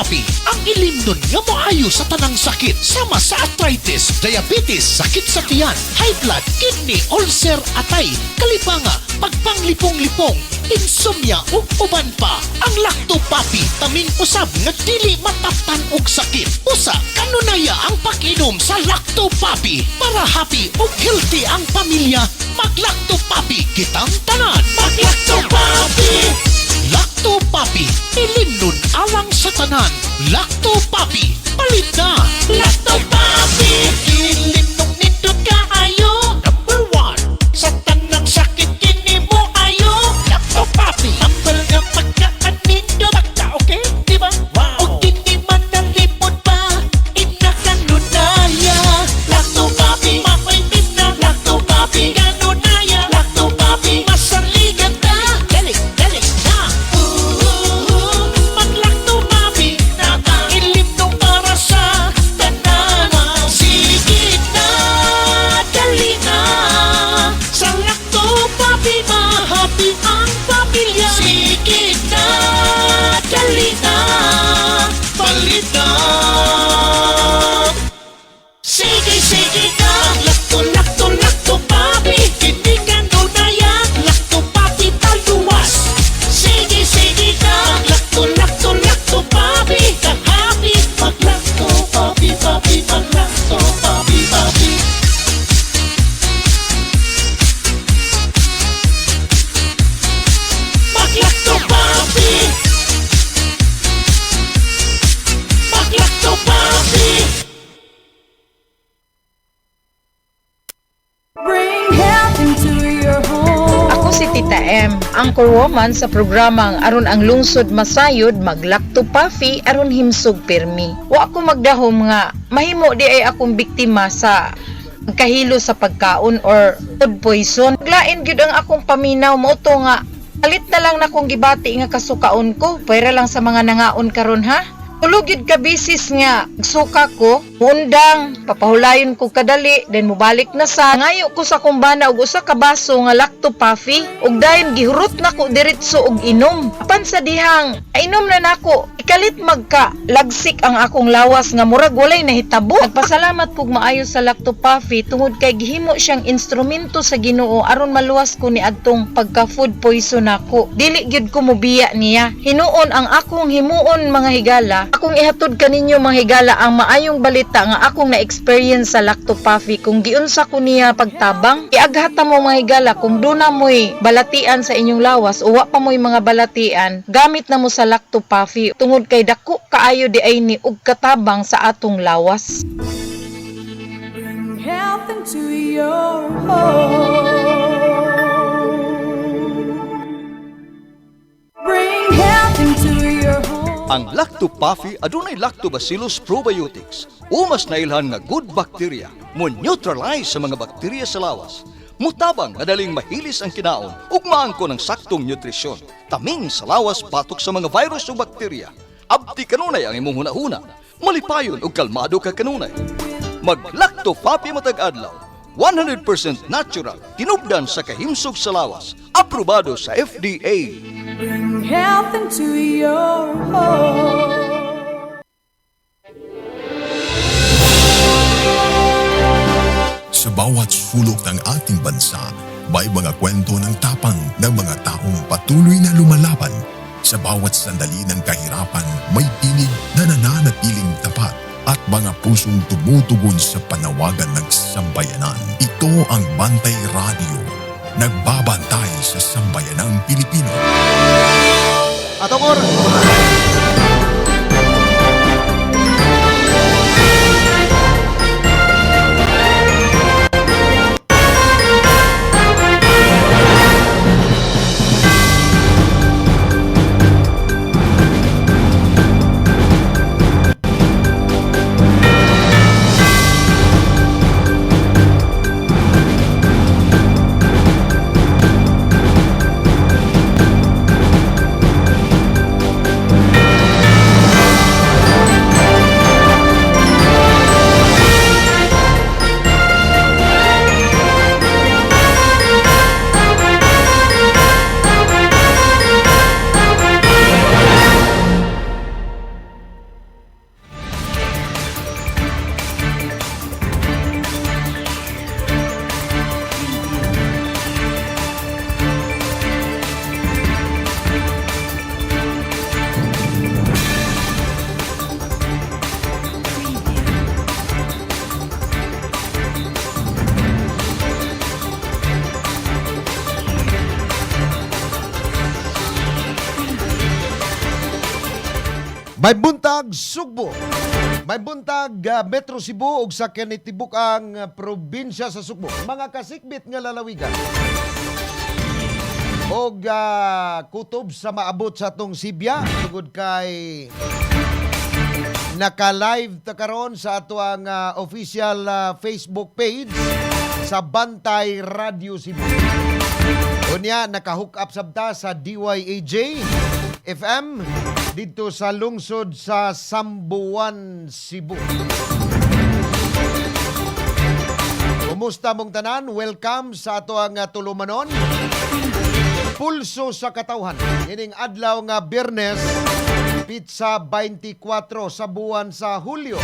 Papi, ang ilim nun nga moayo sa tanang sakit sama sa arthritis, diabetes, sakit sa tiyan, high blood, kidney, ulcer, atay, kalipanga, pagpanglipong-lipong, insomnia ug uban pa. Ang Lacto Papi taming usab nga dili mataptan og sakit. Usa kanunaya ang pag-inom sa Lacto Papi para happy ug healthy ang pamilya. Mag-Lacto Papi kitang tanan. Mag-Lacto Papi. Lacto Papi, ilim nun alang sa tanan. Lacto Papi, palit na. Lacto Papi, ilim nung nindot kaayo. Number 1, sa tanang sakit kini mo ayo. Lacto Papi, ambal nga pagkaan nindot. Pagka okay, diba? Wow. O kini man nalipod pa, inakanunaya. Lacto Papi, mapaitim na. Lacto Papi, kanunaya. Lacto Papi, masaligan na. Dali na. Mag-Lacto Papi, ilim nung para sa tanan. Sige na, dali na. Sa Lacto Papi, ma-happy ang pamilya. Sige na, dali na. Palit na. Sige na. Lacto Papi, hindi ka nunayan. Lacto Papi, taluwas. Sige na. Lacto Papi, ka-happy. Mag-Lacto Papi, mag-Lacto Papi. Mag-Lacto Papi. Mag-Lacto Papi. Bring health into your home. Ako si Tita M, anchor woman sa programang aron ang lungsod masayod mag-Lacto Papi aron himsog pirmi. Wa ako magdahom nga mahimo di ay akong biktima sa kahilo sa pagkaon or food poison. Lain gyud ang akong paminaw mo to nga alit na lang na kong gibati nga kasukaon ko para lang sa mga nangaon karon ha. Tulog yun ka bisis nga suka ko, undang, papahulayon ko kadali, then mubalik na sa ngayo ko sa kumbana og usa ka baso nga Lacto Papi, ug dayon gihurot na ko diretso og inom. Apan sa dihang, inom na nako, ikalit magka lagsik ang akong lawas nga murag walay nahitabo. Nagpasalamat pug maayo sa Lacto Papi tungod kay gihimo siyang instrumento sa Ginoo aron maluwas ko ni adtong pagka food poison nako. Dili gyud ko mobiya niya. Hinuon ang akong himuon mga higala. Akong ihatod kaninyo mga higala ang maayong balita nga akong na-experience sa Lacto Papi kung giunsa ko niya pagtabang. Iaghata mo mga higala kung duna mo'y balatian sa inyong lawas o wa pa mo'y mga balatian, gamit na mo sa Lacto Papi tungod kay dako kaayo di ay ni ug katabang sa atong lawas. Bring health into your home. Bring health into your home. Ang Lacto Papi adunay Lactobacillus probiotics. Umas nailhan nga good bacteria mo neutralize sa mga bakterya sa lawas. Mutabang madaling mahilis ang kinaon ug maangko ng saktong nutrisyon. Taming sa lawas batok sa mga virus o bakterya. Abti kanunay ang imong hunahuna. Malipayon ug kalmado ka kanunay. Mag Lacto Papi matag adlaw. 100% natural, tinubdan sa kahimsog sa lawas. Aprobado sa FDA. Bring health into your home. Sa bawat sulok ng ating bansa, may mga kwento ng tapang ng mga taong patuloy na lumalaban. Sa bawat sandali ng kahirapan, may tinig na nananatiling tapat at mga pusong tumutugon sa panawagan ng sambayanan. Ito ang Bantay Radio, nagbabantay sa sambayanang Pilipino. Atong oras. May buntag Sugbo. May buntag Metro Cebu ug sa kanitibuk ang probinsya sa Sugbo. Mga kasikbit nga lalawigan. Og kutob sa maabot sa atong Sibya tungod kay naka-live ta karon sa ato ang official Facebook page sa Bantay Radio Cebu. Unya naka-hook up sabta sa DYAJ FM dito sa lungsod sa Sambuan, Cebu. Kumusta mong tanan? Welcome sa ato ang tulumanon. Pulso sa Katawhan. Ining adlaw nga Biyernes, Pizza 24 sa buwan sa Hulyo,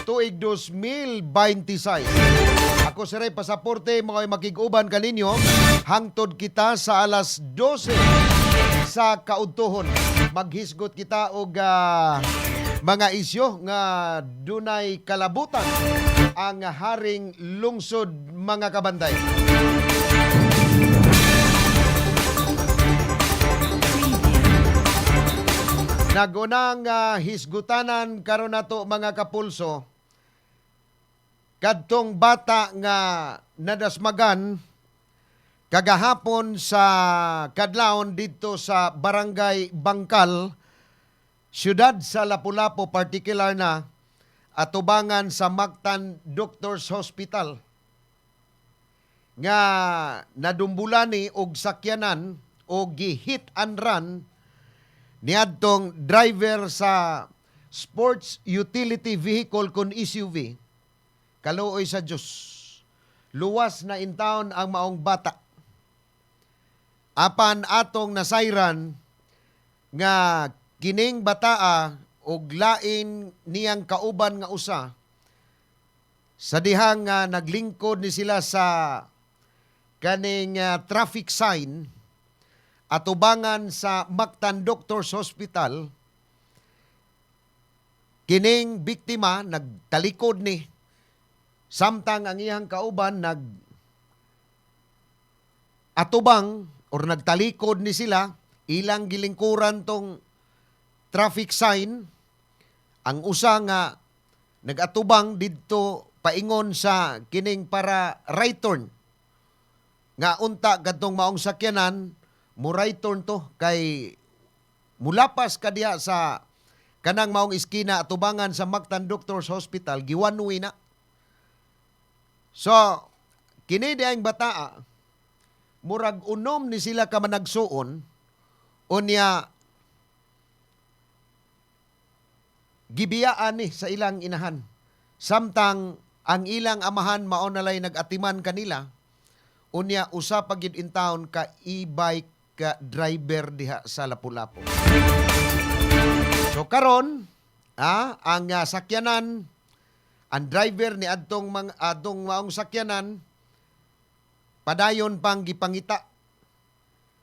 tuig 2026. Ako si Ray Pasaporte, mga makiguban kaninyo, hangtod kita sa alas 12 sa kaudtohon. Maghisgot kita og mga isyo nga dunay kalabutan ang haring lungsod, mga kabanday. Nagunang hisgutanan karon nato mga kapulso, kadtong bata nga nadasmagan kagahapon sa kadlawon dito sa Barangay Bangkal, siyudad sa Lapu-Lapu, particular na atubangan sa Mactan Doctors Hospital, nga nadumbulani og sakyanan o gihit and run niadtong driver sa sports utility vehicle kun SUV. Kaluoy sa Diyos, luwas na in town ang maong bata. Apan atong nasayran nga kining bataa og lain niyang kauban nga usa sa dihang naglingkod ni sila sa kaning traffic sign atubangan sa Mactan Doctors Hospital. Kining biktima nagtalikod ni samtang ang iyang kauban atubang or nagtalikod ni sila, ilang gilingkuran tong traffic sign. Ang usa nga nagatubang didto paingon sa kining para right turn nga unta kadtong maong sakyanan mo right turn to kay mulapas ka diha sa kanang maong iskina atubangan sa Mactan Doctors Hospital, giwanwi na. So kini diayng bataa murag unom ni sila ka managsuon unya gibiyaan ni sa ilang inahan. Samtang ang ilang amahan mao nalay nagatiman kanila unya usa pa gid in town ka e-bike ka driver diha sa Lapu-Lapu. So karon ang sakyanan, ang driver ni adtong maong sakyanan padayon pang gipangita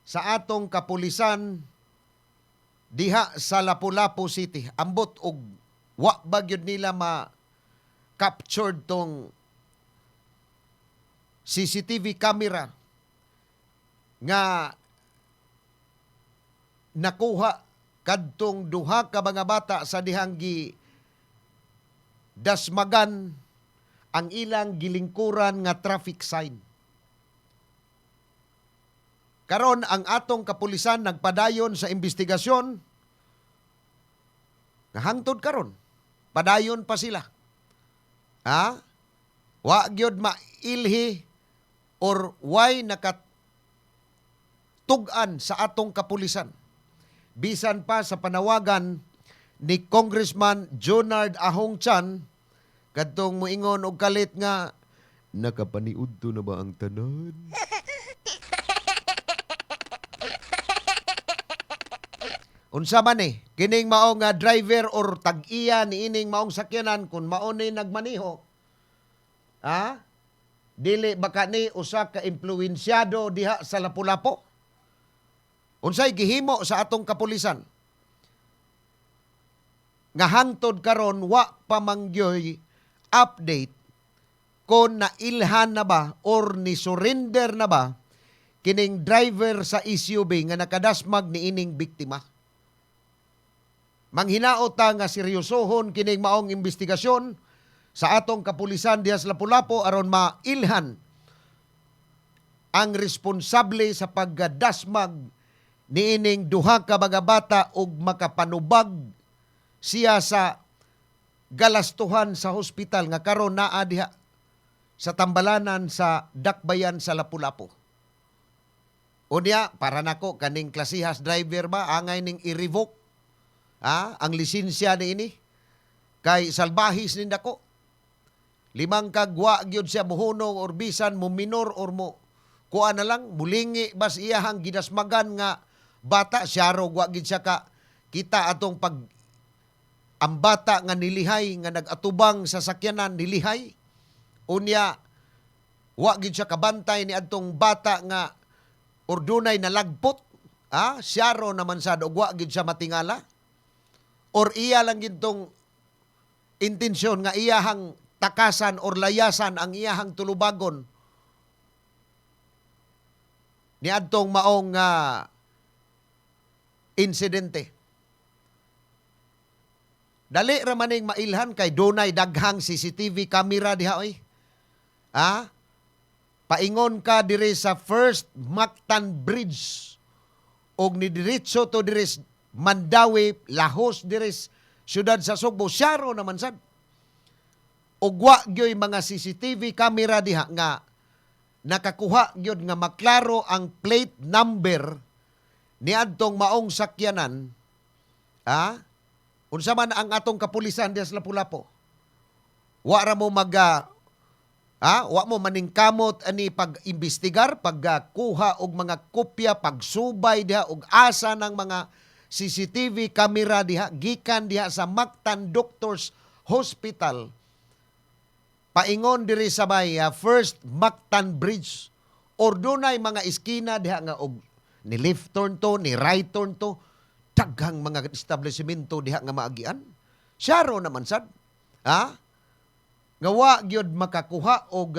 sa atong kapulisan diha sa Lapu-Lapu City. Ambot og wa ba gyud nila ma-captured tong CCTV camera nga nakuha kadtong duha ka mga bata sa dihang dasmagan ang ilang gilingkuran nga traffic sign. Karon ang atong kapulisan nagpadayon sa investigasyon. Hangtod karon, padayon pa sila. Wa gyud mailhi or why nakatugan sa atong kapulisan. Bisan pa sa panawagan ni Congressman Jonard Ahong Chan kadtong moingon og kalit nga nakapaniudto na ba ang tanan? Unsa man kining maong driver or tag-iya ni ining maong sakyanan kung mao ni nagmaniho, dili baka ni usa ka impluwensyado diha sa Lapu-Lapu? Unsay gihimo sa atong kapulisan nga hangtod karon wa pa mangyoy update kung nailhan na ba or ni surrender na ba kining driver sa SUV nga nakadasmag ni ining biktima. Manghinaot ta nga seryosohon kining maong investigasyon sa atong kapulisan diha sa Lapu-Lapu aron mailhan ang responsable sa pagdasmag niining duha ka mga bata ug makapanubag siya sa galastuhan sa hospital nga karon naa diha sa tambalanan sa Dakbayan sa Lapu-Lapu. Unya, para nako kaning klasihas driver ba angay ning i-revoke ang lisensya niini kay salbahis nin dako. 5 kagwa gyud siya muhunong or bisan mo minor or mo kuha na lang mulingi bas iyahang gidasmagan nga bata siya ro wa gid siya ka kita atong pag ang bata nga nilihay nga nagatubang sa sakyanan nilihay. Unya wa gid siya kabantay ni adtong bata nga ordunay nalagpot. Siya ro naman sad og wa gid siya matingala. Or iya lang gid tong intensyon nga iyahang takasan or layasan ang iyahang tulubagon ni adtong maong insidente. Dali ra maning mailhan kay dunay daghang CCTV camera diha oy. Paingon ka dire sa First Mactan Bridge og ni diretso to dire Mandawi, Lahos dire siyudad sa Sugbo, syaro naman sad. Og wa gyoy mga CCTV camera diha nga nakakuha gyud nga maklaro ang plate number ni adtong maong sakyanan. Unsa man ang atong kapulisan diha sa Lapu-Lapu. Wa ra mo wa mo maningkamot ani pag-imbestigar, pagkuha og mga kopya, pagsubay diha og asa ng mga CCTV camera diha gikan diha sa Mactan Doctors Hospital. Paingon diri sa may First Mactan Bridge. Or dunay mga iskina diha nga og ni left turn to, ni right turn to, daghang mga establishmento diha nga maagian. Syaro naman sad. Nga wa gyud makakuha og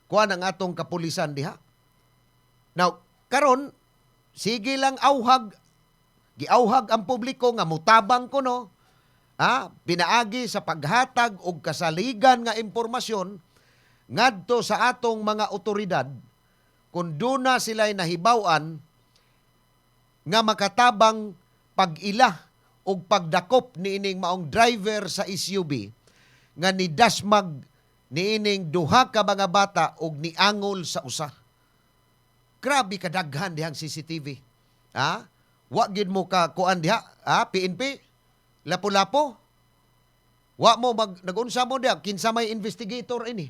kuha ng atong kapulisan diha. Now, karon sige lang giauhag ang publiko nga mutabang kuno, pinaagi sa paghatag og kasaligan nga impormasyon ngadto sa atong mga otoridad kung duna sila'y nahibaw-an nga makatabang pag-ila og pagdakop niining maong driver sa SUV nga nidasmag niining duha ka mga bata og niangol sa usa. Grabe kadaghan dihang CCTV. Wa gid mo ka kuan diha, PNP, Lapu-Lapu. Wa mo nagunsa mo diha kinsa may investigator ini.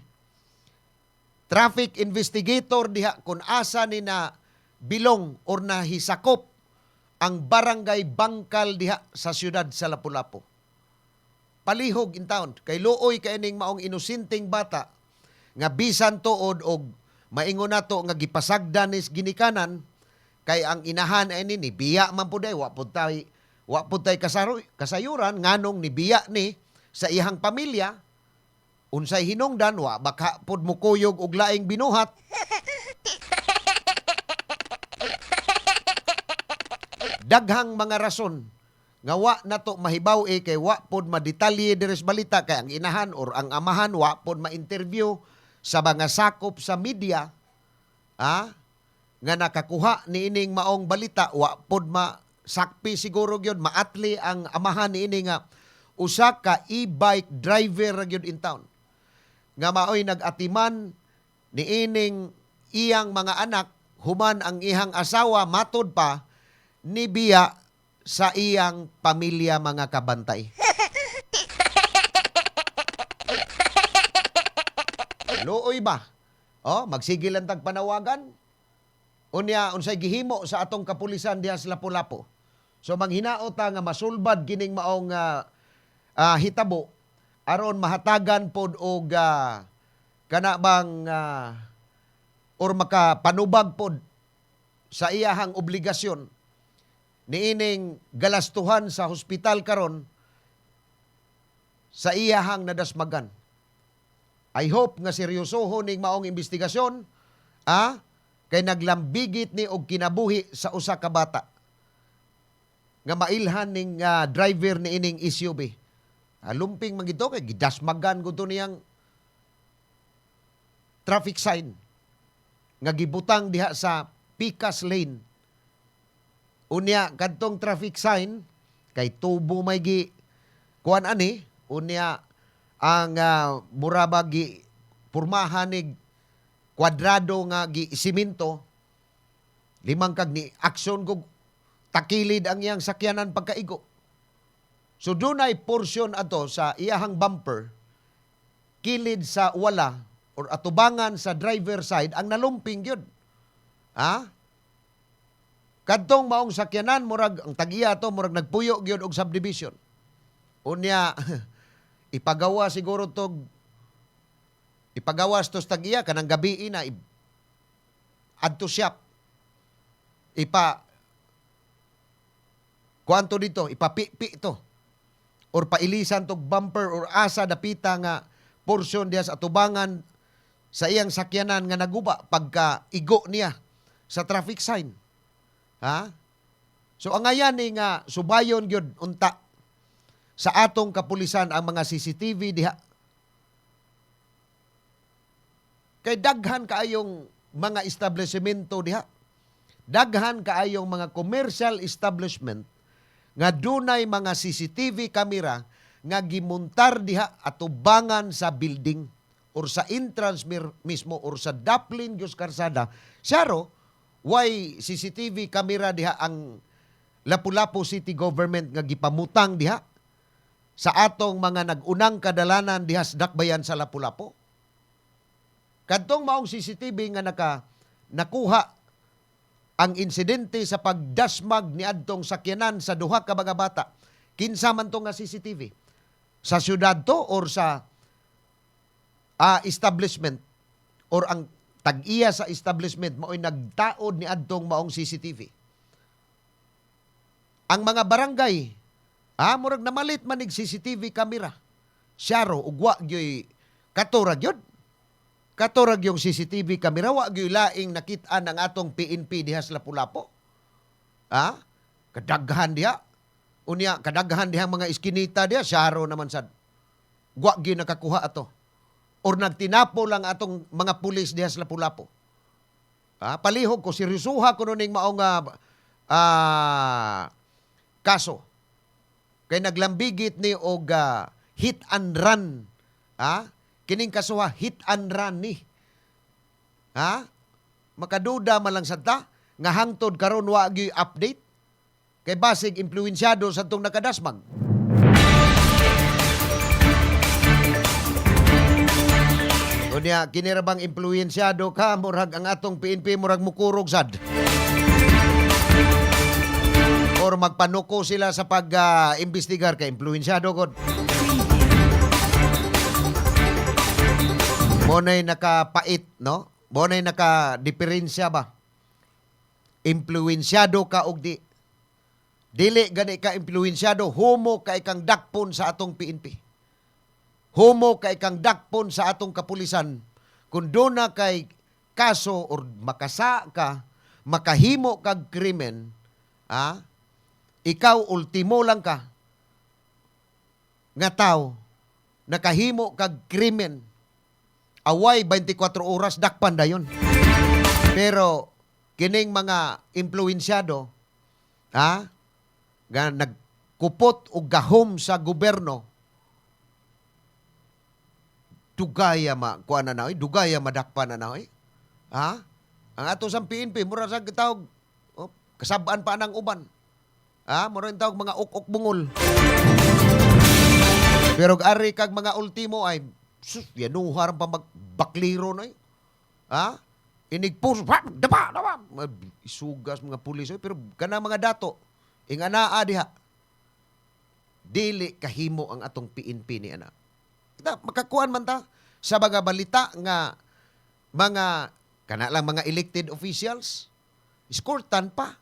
Traffic investigator diha kung asa ni na bilong or nahisakop ang barangay Bangkal diha sa siyudad sa Lapu-Lapu. Palihog in town kay luoy kay ning maong inosenteng bata nga bisan tuod og maingon nato nga gipasagdan nis ginikanan kay ang inahan ay ni biya man pud wa pud tay kasayuran nganong ni biya ni sa iyang pamilya unsay hinungdan wa baka pud mukuyog og laing binuhat. Daghang mga rason nga wa nato mahibaw kay wa pod madetalye diri sa balita kay ang inahan or ang amahan wa pod ma-interview sa mga sakop sa media nga nakakuha niining maong balita wa pod masakpi siguro gyud maatli ang amahan niini nga usa ka e-bike driver gyud in town nga maoy nagatiman niining iyang mga anak human ang iyang asawa matud pa ni biya sa iyang pamilya mga kabantay. Looy ba? Magsigil ang tagpanawagan. Unya, unsay gihimo sa atong kapulisan diha sa Lapu-Lapu. So, manghinaot nga masulbad kining maong hitabo aron mahatagan pod og kana bang or makapanubag pod sa iyahang obligasyon niining galastuhan sa hospital karon sa iyahang nadasmagan. I hope nga seryosohon ning maong investigasyon kay naglambigit ni og kinabuhi sa usa ka bata. nga mailhan ning driver ni ining SUV. Lumping man gito kay gidasmagan ko to niyang traffic sign nga gibutang diha sa Picas Lane. Unya kadtong traffic sign kay tubo may gi kuan ani unya ang muraba gi pormahan ni kwadrado nga gi simento limang kag ni aksyon kog takilid ang iyang sakyanan pagkaigo. So dunay portion ato sa iyahang bumper kilid sa wala or atubangan sa driver side ang nalumping gyud. Kadtong maong sakyanan murag ang tag-iya to murag nagpuyo gyud og subdivision. Unya ipagawa siguro tog ipagawas to sa tag-iya kanang gabi na adto shop. Kuanto dito, ipapipi to. Or pailisan tog bumper or asa dapita nga portion diya sa atubangan sa iyang sakyanan nga naguba pagka igo niya sa traffic sign. So ang ayan ni nga subayon gyud unta sa atong kapulisan ang mga CCTV diha. Kay daghan kaayong mga establishmento diha. Daghan kaayong mga commercial establishment nga dunay mga CCTV camera nga gimuntar diha atubangan sa building or sa entrance mismo or sa daplin gyud karsada. Saro, why CCTV camera diha ang Lapu-Lapu City Government nga gipamutang diha sa atong mga nag-unang kadalanan diha sa dakbayan sa Lapu-Lapu. Kadtong maong CCTV nga nakuha ang insidente sa pagdasmag ni adtong sakyanan sa duha ka mga bata. Kinsa man to nga CCTV? Sa syudad to or sa establishment or ang tag-iya sa establishment mao'y nagtaod ni adtong maong CCTV. Ang mga barangay, murag namalit manig CCTV camera. Syaro, ugwa gyoy katurag yun. Katurag yung CCTV camera, wa gyoy laing nakit-an ang atong PNP diha sa Lapu-Lapu. Kadaghan diha. Unya, kadaghan diha mga iskinita diha, syaro naman sad. Wa gyoy nakakuha ato. Or nagtinapo lang atong mga pulis diha sa Lapu-Lapu. Palihog ko, seryosuha ko nuning maong kaso. Kay naglambigit ni og hit and run. Kining kasuha, hit and run ni. Makaduda man lang sadta nga hangtod karon wa gyud update kay basig impluwensyado sa tong nakadasmag. Unya kinirabang impluwensyado ka murag ang atong PNP murag mukurog sad. Or magpanuko sila sa pag-imbestigar kay impluwensyado gud. Monay nakapait, no? Monay naka-diferensya ba? Impluwensyado ka og di. Dili gani ka impluwensyado, humo ka ikang dakpon sa atong PNP. Humo ka ikang dakpon sa atong kapulisan. Kung doon na kay kaso or makasa ka, makahimo kag krimen, ikaw ultimo lang ka nga tao, nakahimo kag krimen, away 24 oras dakpan dayon. Pero kining mga impluwensyado nga nagkupot og gahom sa gobyerno, dugaya kuana na dugaya madakpan na ang ato sa PNP mura sa tawag kasabaan pa nang uban. Mura tawag mga uk-uk bungol. Pero ari kag mga ultimo ay yanuhar pa magbakliro na inigpus, dapa, isugas mga pulis. Pero kana mga dato, inganaa diha, dili kahimo ang atong PNP ni ana. Makakuan man ta sa mga balita nga mga kana lang mga elected officials, eskortan pa.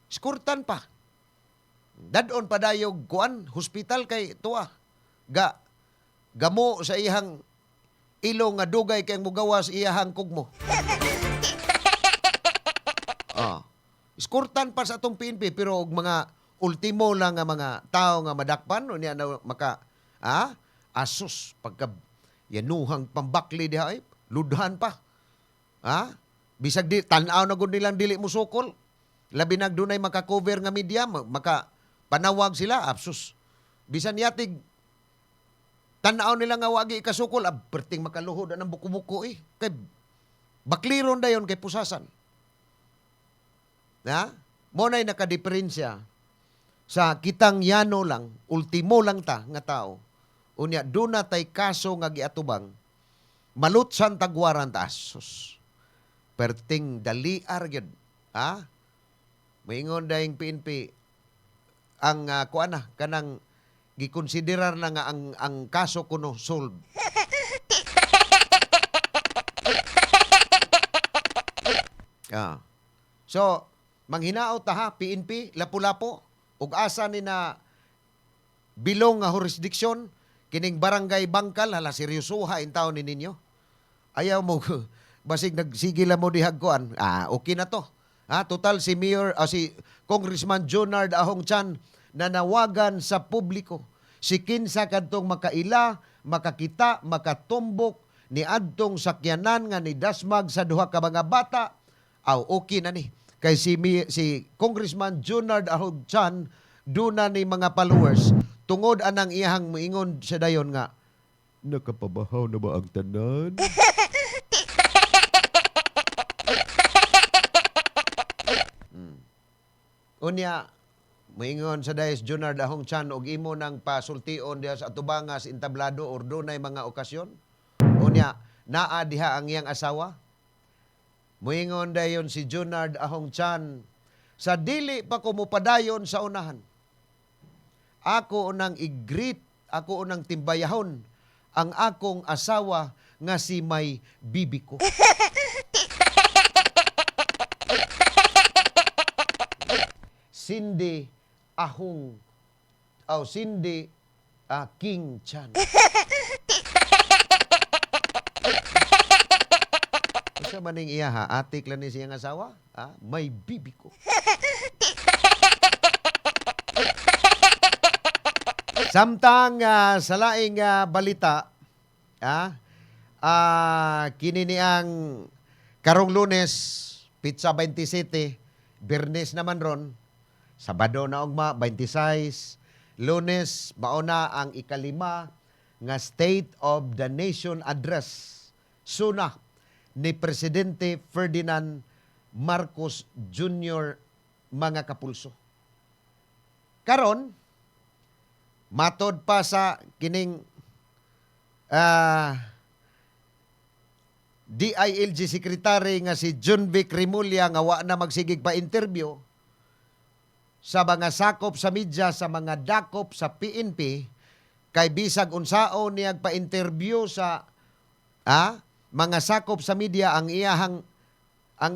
Eskortan pa. Dadon pa dayog kuan hospital kay tuwa. Gamo sa iyang ilong nga dugay kay mugawas iyahang kugmo. Iskurtan pa sa atong PNP pero og mga ultimo lang nga mga tao nga madakpan unya na maka asus pagka yanuhang pambakli diha ay ludhan pa. Bisag di tan-aw na gud nilang dili mo sukol. Labi nag dunay maka-cover nga media, maka panawag sila absus. Bisan yatig tan-aw nila nga wagi ikasukol, perting makaluhod ang buko-buko eh. Kay bakliron dayon kay pusasan. Mo na'y nakadiferensya sa kitang yano lang, ultimo lang ta nga tao. Unya duna tay kaso nga giatubang, malutsan tagwaran ta asus. Perting daliar gyud. Moingon dayong PNP ang kanang gikonsiderar na nga ang kaso kuno solved. So, manghinaot ta ha, PNP, lapu-lapo, ug asa ni na bilong nga jurisdiksyon, kining barangay Bangkal, hala seryosoha in taon ni ninyo. Ayaw mo, basig nagsigila mo dihagkuan, okay na to. Total si Congressman Jonard Ahong Chan nanawagan sa publiko. Si kinsa kadtong makaila, makakita, makatumbok, ni adtong sakyanan nga ni dasmag sa duha ka mga bata, okay na ni. Kay si Congressman Jonard Ahong Chan, duna ni mga followers, tungod anang iyahang moingon sa dayon nga, nakapabahaw na ba ang tanan? Unya, moingon sa dayes Jonard Ahong Chan og imo nang pasultion diha sa atubangas entablado or dunay mga okasyon. Unya, naa diha ang iyang asawa. Moingon dayon si Jonard Ahong Chan, sa dili pa ko mupadayon sa unahan. Ako unang i-greet, ako unang timbayahon ang akong asawa nga si may bibi ko. Cindy King Chan. Sa maning iya atik lang ni siyang asawa, may bibi ko. Samtang sa laing balita, kini niang karong Lunes, Pizza 27, Bernes naman ron, Sabado na ugma 26, Lunes mauna ang ikalima nga State of the Nation Address suna ni Presidente Ferdinand Marcos Jr. mga kapulso. Karon matod pa sa kining DILG Secretary nga si John Vic Rimulya nga wa na magsigig pa interview sa mga sakop sa media, sa mga dakop sa PNP, kay bisag unsaon niya pa-interview sa mga sakop sa media ang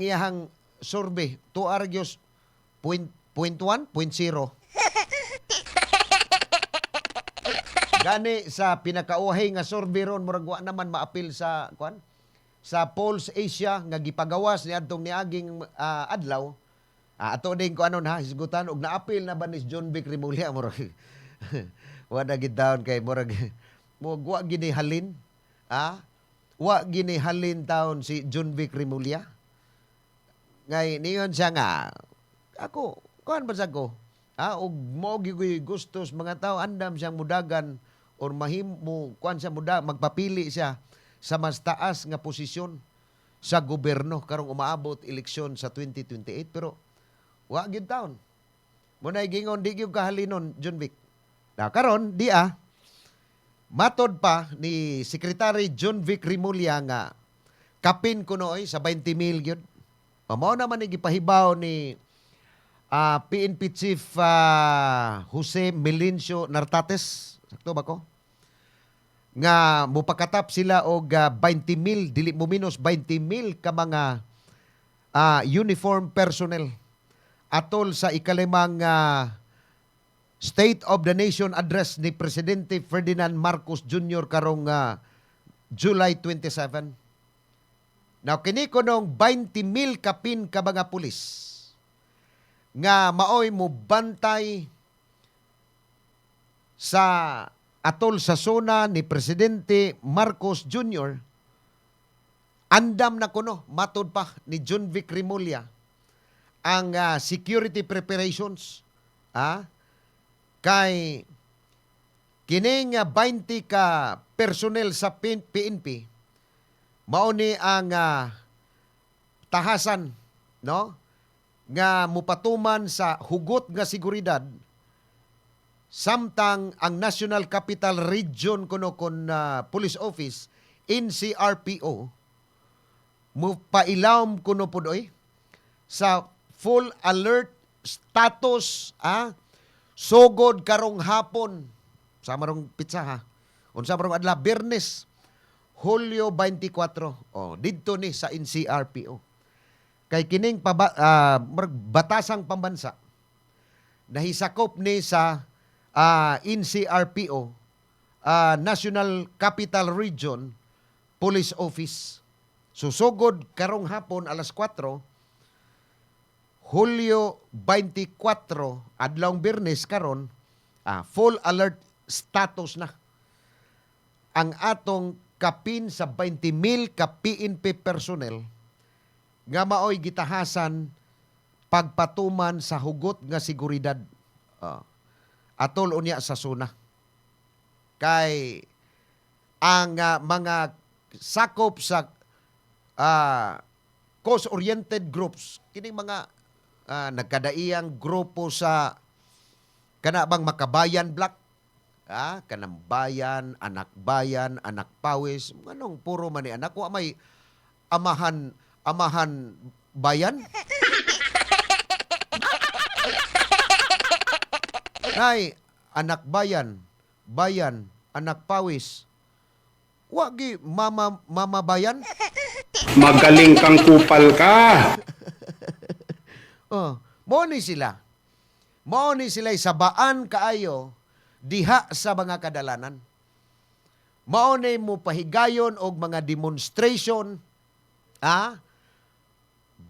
iyahang survey to argues 0.1, 0.0. Gani sa pinakauhay nga survey ron murag wa naman maapil sa Polls Asia nga gipagawas ni adtong niaging adlaw. Ato din ko hisgutan og naapil na ba ni John Vic Rimulya murag wala gid taon kay murag wa ginihalin wa ginihalin taon si John Vic Rimulya ngay niyon siya nga ako kuan ba ko og mo gyud gustos mga tao andam siyang mudagan or mahimo kuan siya magpapili siya sa mas taas nga posisyon sa gobyerno karong umaabot eleksyon sa 2028 pero wa gyud taon. Munay gingon di gyud kahalinon John Vic. Karon di matod pa ni Secretary John Vic Rimulya nga kapin kunoy sa 20,000 gyud. Mao naman ni gipahibaw ni PNP Chief Jose Melencio Nartates. Sakto ba ko? Nga mupakatap sila og 20,000 dili mo minus 20,000 ka mga uniform personnel atol sa ikalimang State of the Nation Address ni Presidente Ferdinand Marcos Jr. karong July 27. Now, kini ko nung 20,000 kapin ka mga pulis nga maoy mo bantay sa atol sa zona ni Presidente Marcos Jr., andam na kuno, matod pa ni John Vic Rimulya, ang security preparations kay kining 20 ka personnel sa PNP mao ni ang tahasan, no, nga mupatuman sa hugot nga seguridad samtang ang National Capital Region kuno kon Police Office NCRPO mo pailawom kuno pudoy sa full alert status sugod karong hapon sa marong pitsa unsa marong adlaw Biyernes Hulyo 24 didto ni sa NCRPO kay kining batasang pambansa nahisakop ni sa NCRPO National Capital Region Police Office. Susugod karong hapon alas 4 Hulyo 24 adlawng Biyernes karon full alert status na ang atong kapin sa 20,000 ka PNP personnel nga maoy gitahasan pagpatuman sa hugot nga seguridad atol unya sa zona. Kay ang mga sakop sa cause-oriented groups, kining mga nagkadaiyang grupo sa kanabang Makabayan Black, kanang bayan, anak pawis, anong puro man ni anak, wa may amahan bayan. Nay, anak bayan, anak pawis. Wagi mama bayan. Magaling kang kupal ka. Mo ni sila. Mo ni sila sabaan kaayo diha sa mga kadalanan. Mao ni mo pahigayon og mga demonstration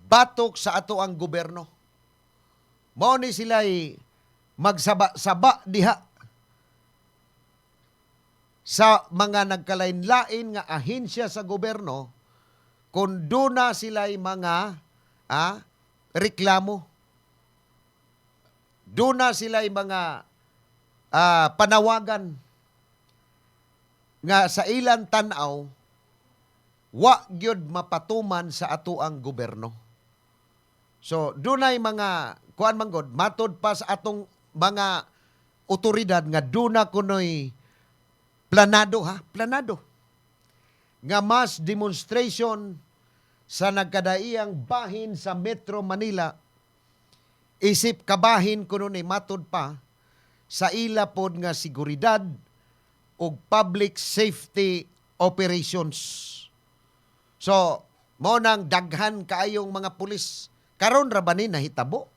batok sa ato ang gobyerno. Mao ni sila magsaba-saba diha sa mga nagkalain-lain nga ahensya sa gobyerno kung doon sila'y mga reklamo. Doon sila'y mga panawagan nga sa ilang tanaw wa gyud mapatuman sa ato ang gobyerno. So dunay mga kuan manggod matod pa sa atong mga otoridad nga duna kunoy planado nga mass demonstration sa nagkadaiyang bahin sa Metro Manila isip kabahin kuno ni matod pa sa ila pod nga seguridad ug public safety operations. So mo nang daghan kaayong mga pulis karon ra ba ni nahitabo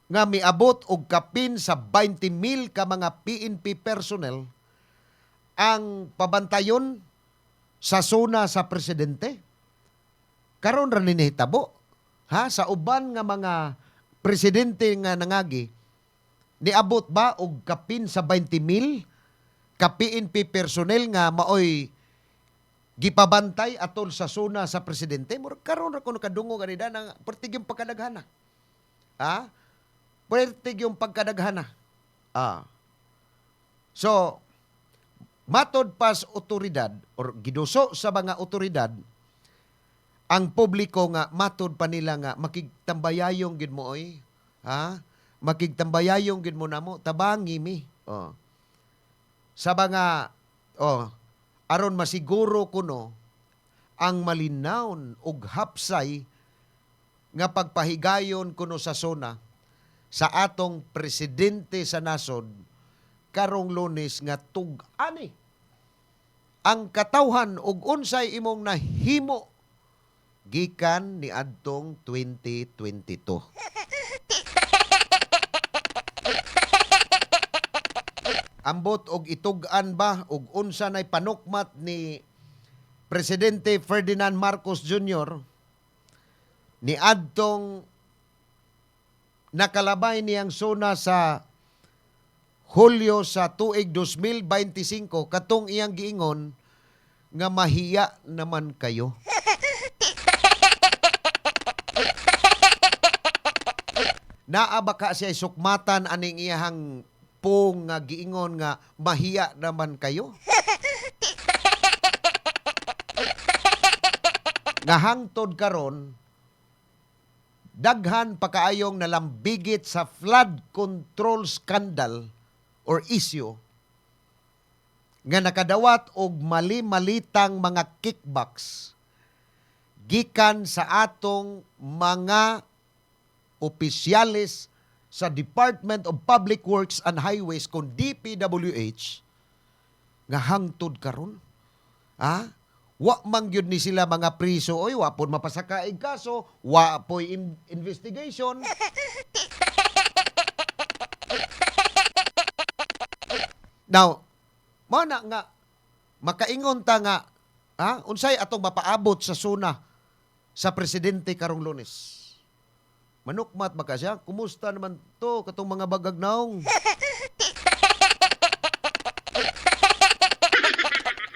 nga miabot og kapin sa 20,000 ka mga PNP personnel ang pabantayon sa zona sa presidente. Karon ra ni nahitabo sa uban nga mga presidente nga nangagi niabot ba og kapin sa 20,000 ka PNP personnel nga maoy gipabantay atol sa zona sa presidente? Karon ra kuno kadungog anida nang pertig yung pagkadaghana. Pertig yung pagkadaghana. So, matod pas otoridad or giduso sa mga otoridad ang publiko nga matod pa nila nga makigtambayayong gid mo oy. Makigtambayayong gid mo namo tabangi mi. Sa mga aron masiguro kuno ang malinawon ug hapsay nga pagpahigayon kuno sa zona sa atong presidente sa nasod karong Lunes nga tug-ani ang katawhan ug unsay imong nahimo gikan ni adtong 2022. Ambot og itug-an ba og unsa nay panukmat ni Presidente Ferdinand Marcos Jr. ni adtong nakalabay niyang suna sa Hulyo sa tuig 2025 katong iyang giingon nga mahiya naman kayo. Naa ba ka siya sukmatan aning iyahang pong nga giingon nga mahiya naman kayo? Nga hangtod karon daghan pa kaayong nalambigit sa flood control scandal or issue nga nakadawat og mali-malitang mga kickbacks gikan sa atong mga opisyalis sa Department of Public Works and Highways kon DPWH nga hangtod karon. Wa man gyud ni sila mga priso, oy wa pod mapasakaig kaso, wa po'y investigation. Now, mo na nga makaingon ta nga unsay atong mapaabot sa suna sa presidente karong Lunes. Manukmat ba ka siya? Kumusta naman to katong mga bagagnaong?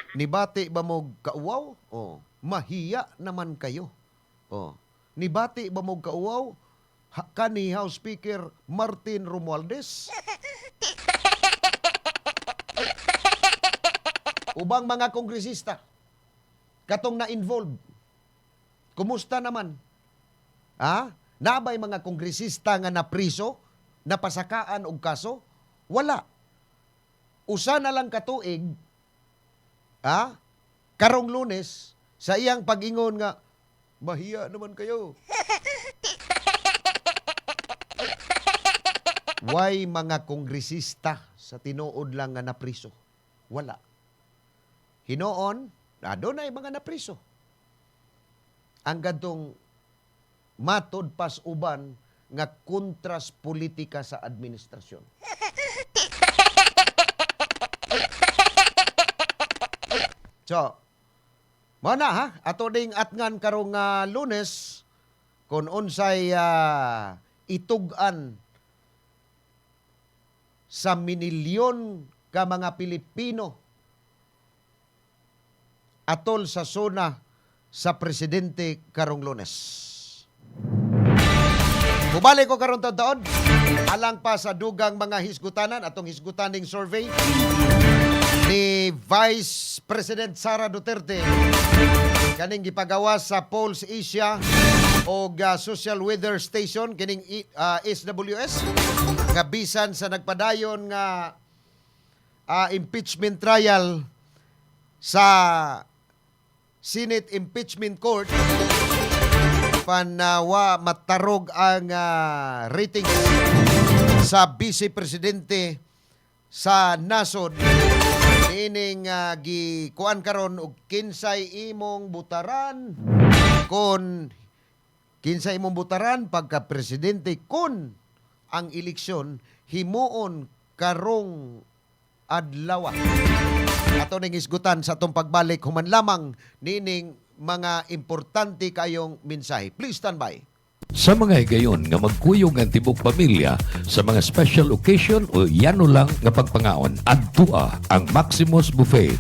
Nibati ba mo kauwaw? Mahiya naman kayo. Nibati ba mo kauwaw? Kani House Speaker Martin Romualdez? Ubang mga kongresista katong na-involved. Kumusta naman? Nabay mga kongresista nga napriso, napasakaan og kaso? Wala. Usa na lang katuig, karong Lunes, sa iyang pag-ingon nga, mahiya naman kayo. Why mga kongresista sa tinuod lang nga napriso? Wala. Hinoon, doon ay mga napriso. Ang gantong matod pas uban nga kontras politika sa administrasyon. So, mo na ato ding atngan karong Lunes kung unsay itugan sa minilyon ka mga Pilipino atol sa suna sa presidente karong Lunes. Mubalik ko karon taon alang pa sa dugang mga hisgutanan atong hisgutaning survey ni Vice President Sara Duterte kaning gipagawas sa Pulse Asia o Social Weather Station kining SWS nga bisan sa nagpadayon nga impeachment trial sa Senate Impeachment Court panawa matarog ang rating sa Vice Presidente sa nasod ining gikuan karon og kinsay imong butaran kon kinsay imong butaran pagka presidente kun ang eleksyon himuon karong adlaw. Ato ning isgutan sa atong pagbalik human lamang nining mga importante kayong mensahe. Please stand by. Sa mga higayon nga magkuyog ang tibok pamilya sa mga special occasion o yano lang nga pagpangaon, adtua ang Maximus Buffet.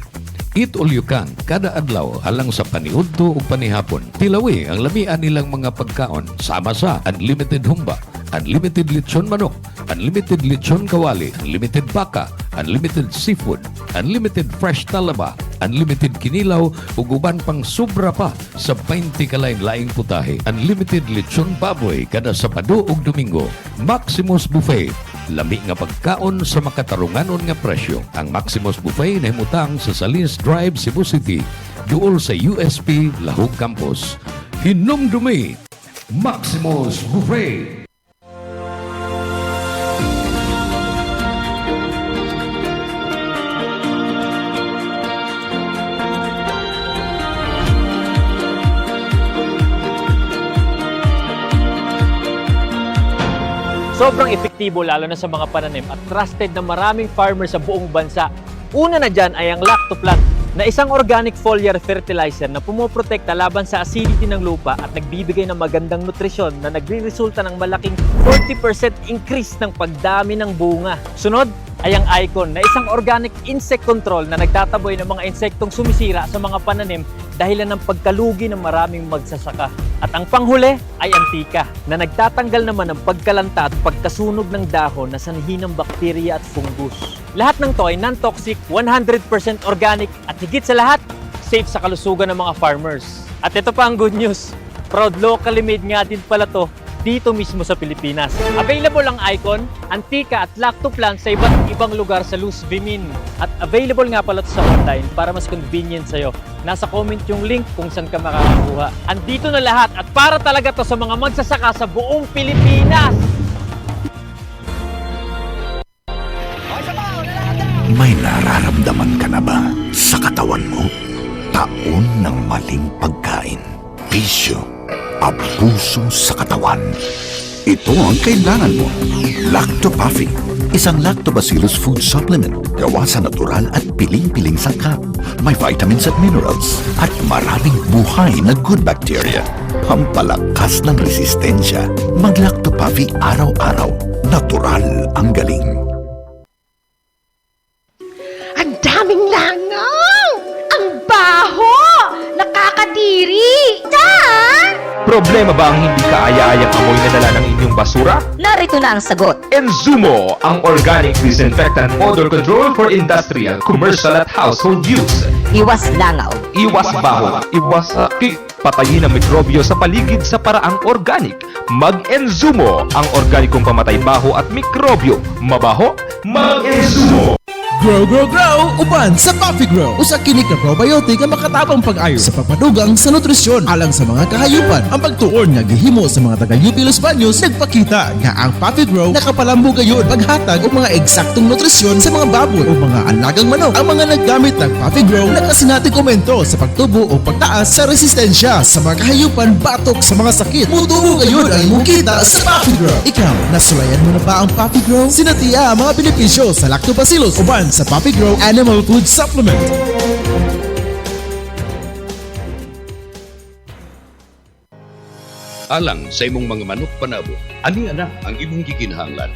Eat all you can kada adlaw alang sa paniudto o panihapon. Tilawi ang lamian nilang mga pagkaon sama sa unlimited humba, unlimited lechon manok, unlimited lechon kawali, unlimited baka, unlimited seafood, unlimited fresh talaba, unlimited kinilaw ug uban pang sobra pa sa 20 kalain-laing putahe. Unlimited lechon baboy kada Sabado ug Domingo. Maximus Buffet. Lami nga pagkaon sa makatarunganon nga presyo. Ang Maximus Buffet nahimutang sa Salinas Drive, Cebu City, duol sa USP Lahog Campus. Hinumdumi Maximus Buffet. Sobrang epektibo lalo na sa mga pananim at trusted na maraming farmers sa buong bansa. Una na dyan ay ang Lactoplant. na isang organic foliar fertilizer na pumoprotekta laban sa acidity ng lupa at nagbibigay ng magandang nutrisyon na nagre-resulta ng malaking 40% increase ng pagdami ng bunga. Sunod ay ang Icon na isang organic insect control na nagtataboy ng mga insektong sumisira sa mga pananim dahilan ng pagkalugi ng maraming magsasaka. At ang panghuli ay Antika na nagtatanggal naman ng pagkalanta at pagkasunog ng dahon na sanhi ng bakterya at fungus. Lahat ng to ay non-toxic, 100% organic at higit sa lahat, safe sa kalusugan ng mga farmers. At ito pa ang good news, proud locally made nga din pala to dito mismo sa Pilipinas. Available ang Icon, Antika at Lactoplan sa iba't ibang lugar sa Luz Vimin. At available nga pala ito sa online para mas convenient sa'yo. Nasa comment yung link kung saan ka makakakuha. Andito na lahat at para talaga to sa mga magsasaka sa buong Pilipinas. May nararamdaman ka na ba sa katawan mo? Taon ng maling pagkain, bisyo, abuso sa katawan. Ito ang kailangan mo. Lactopafi, isang lactobacillus food supplement gawa sa natural at piling-piling sangkap. May vitamins at minerals at maraming buhay na good bacteria. Pampalakas ng resistensya. Mag-Lactopafi araw-araw. Natural ang galing. Ang daming langaw! Ang baho! Nakakadiri! Problema ba ang hindi kaaya-ayang amoy na dala ng inyong basura? Narito na ang sagot. Enzumo, ang organic disinfectant odor control for industrial, commercial at household use. Iwas langaw. Iwas baho, iwas sakit. Patayin ang mikrobyo sa paligid sa paraang organic. Mag-Enzumo, ang organikong pamatay baho at mikrobyo. Mabaho? Mag-Enzumo! Grow, grow, grow! Uban sa Coffee Grow! Usa kini ka probiotic ang makatabang pag-ayo sa pagpadugang sa nutrisyon alang sa mga kahayupan. Ang pagtuon nga gihimo sa mga taga-UP Los Baños nagpakita nga ang Coffee Grow nakapalambo gayon paghatag og mga eksaktong nutrisyon sa mga baboy o mga alagang manok. Ang mga naggamit ng Coffee Grow nakasinati komento sa pagtubo o pagtaas sa resistensya sa mga kahayupan batok sa mga sakit. Mutuo gayon ang imong kita sa Coffee Grow. Ikaw, nasulayan mo na ba ang Coffee Grow? Sinatiya ang mga benepisyo sa Lactobacillus uban sa Coffee Grow Animal Food Supplement. Alang sa imong mga manok panabo, ani ana ang imong gikinahanglan.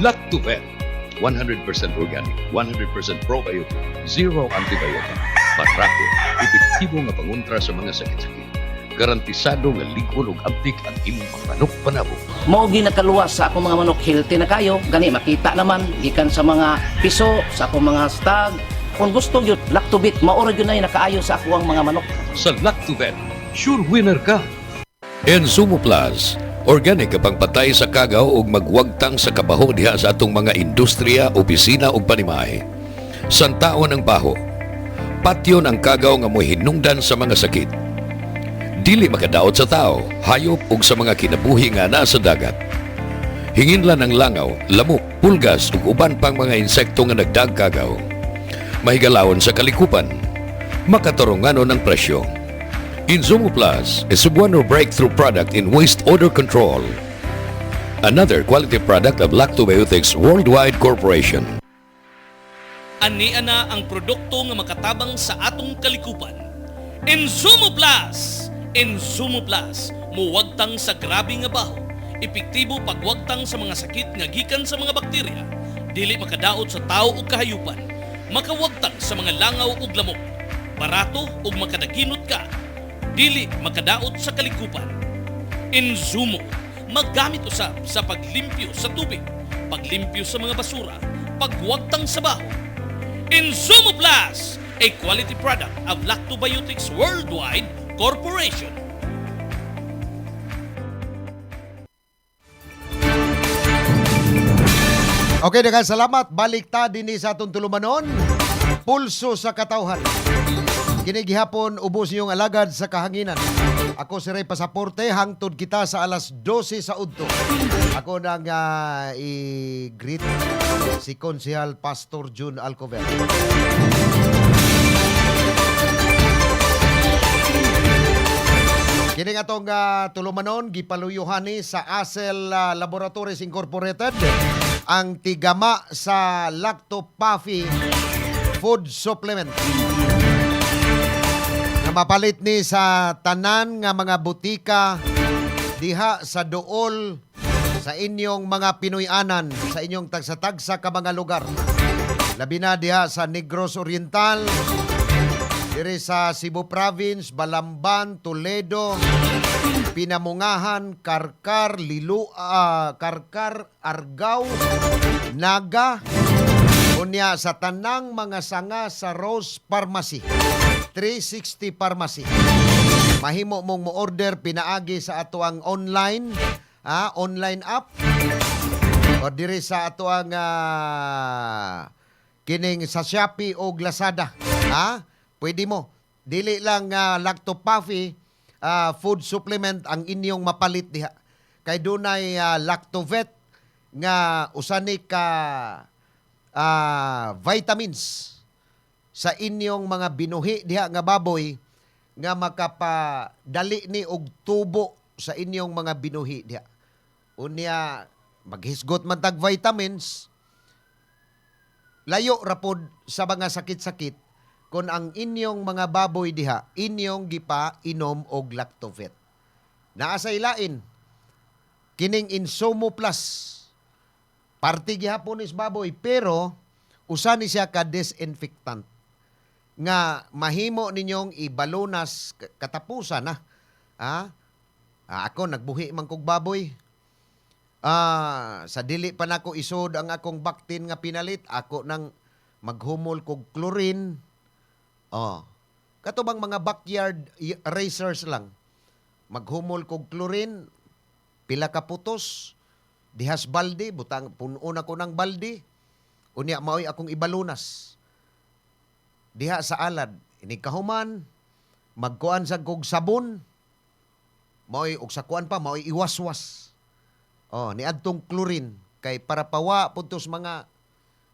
Lactovet, 100% organic, 100% probiotic, zero antibiotic. Parako, epektibo nga pangontra sa mga sakit-sakit. Garantisado nga ligon ug abtik ang imong mga manok panabo. Mao ginakaluwas sa akong mga manok, healthy na kayo. Gani makita naman gikan sa mga piso, sa akong mga stag. Kung gusto gyud Lactobit, maura gyud na nakaayo sa ako ang mga manok. Sa Lactovet, sure winner ka. Enzumo Plus, organic ka pangpatay sa kagaw ug magwagtang sa kabaho diha sa atong mga industriya, opisina ug panimahe. Santaon ang baho. Patyon ang kagaw nga mo'y hinungdan sa mga sakit. Dili makadaot sa tao, hayop ug sa mga kinabuhi nga nasa dagat. Hinginlan ang langaw, lamok, pulgas ug uban pang mga insekto nga nagdagkagaw. Mahigalawon sa kalikupan, makatarunganon ang presyo. Enzumo Plus is one breakthrough product in waste odor control. Another quality product of Lactobiotics Worldwide Corporation. Ani ana ang produkto nga makatabang sa atong kalikupan. Enzumo Plus! Enzumo Plus, muwagtang sa grabe nga baho, epektibo pagwagtang sa mga sakit nga gikan sa mga bakterya, dili makadaot sa tao ug kahayupan, makawagtang sa mga langaw ug lamok, barato ug makadaginot ka, dili makadaot sa kalikupan. Enzumo, maggamit usab sa paglimpyo sa tubig, paglimpyo sa mga basura, pagwagtang sa baho. Enzumo Plus, a quality product of Lactobiotics Worldwide Corporation. Okay, daghang salamat. Balik ta dinhi sa atong tulumanon. Pulso sa katawhan. Kini gihapon ubos niyong alagad sa kahanginan. Ako si Ray Pasaporte, hangtod kita sa alas 12 sa udto. Ako nang i-greet si Konsehal Pastor June Alcover. Kini nga itong tulumanon, gipaluyuhani sa Acel Laboratories Incorporated, ang tigama sa Lactopafi Food Supplement. mapalit ni sa tanan nga mga butika diha sa duol sa inyong mga Pinoyanan, sa inyong tagsa-tagsa ka mga lugar. Labi na diha sa Negros Oriental, diri sa Cebu Province, Balamban, Toledo, Pinamungahan, Karkar, Karkar, Argao, Naga, unya sa tanang mga sanga sa Rose Pharmacy, 360 Pharmacy. Mahimo mong mo-order pinaagi sa ato ang online, online app, o diri sa ato ang kining sa Shopee o Lazada. Pwede mo. Dili lang Lactopuffy food supplement ang inyong mapalit diha. Kay dunay Lactovet nga usani ka vitamins sa inyong mga binuhi diha nga baboy nga makapadali ni og tubo sa inyong mga binuhi diha. Unya maghisgot man tag vitamins, layo rapod sa mga sakit-sakit kung ang inyong mga baboy diha inyong gipa inom og Lactovet. Naa sa ilain kining Insumo Plus. Parte gihapon is baboy pero usa ni siya ka disinfectant nga mahimo ninyong ibalunas katapusan na. Ako nagbuhi man kog baboy. Sa dili pa nako isod ang akong baktin nga pinalit, ako nang maghumol kog chlorine. Katubang mga backyard racers lang. Maghumol kog chlorine, pila ka putos, dihas balde, butang punon ako ng balde. Unya maoy akong ibalunas. Diha sa alad, inikahuman, magkuan sa kog sabon, maoy og sakuan pa, maoy iwaswas. Ni adtong chlorine kay para pawa puntos mga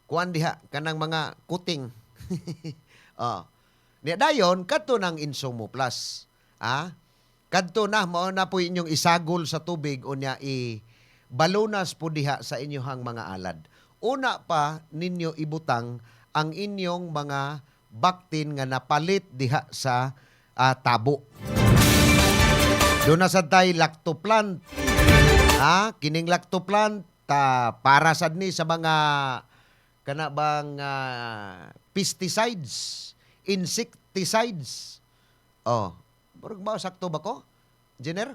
kuan diha kanang mga kuting. Ni dayon kadto nang Insumo Plus. Kadto na mao na po inyong isagol sa tubig unya balunas po diha sa inyohang mga alad. Una pa ninyo ibutang ang inyong mga baktin nga napalit diha sa tabo. Doon na sa tay Lactoplant. Kining Lactoplant para sad ni sa mga kanabang pesticides, insecticides. Murag ba sakto ba ko? Jenner?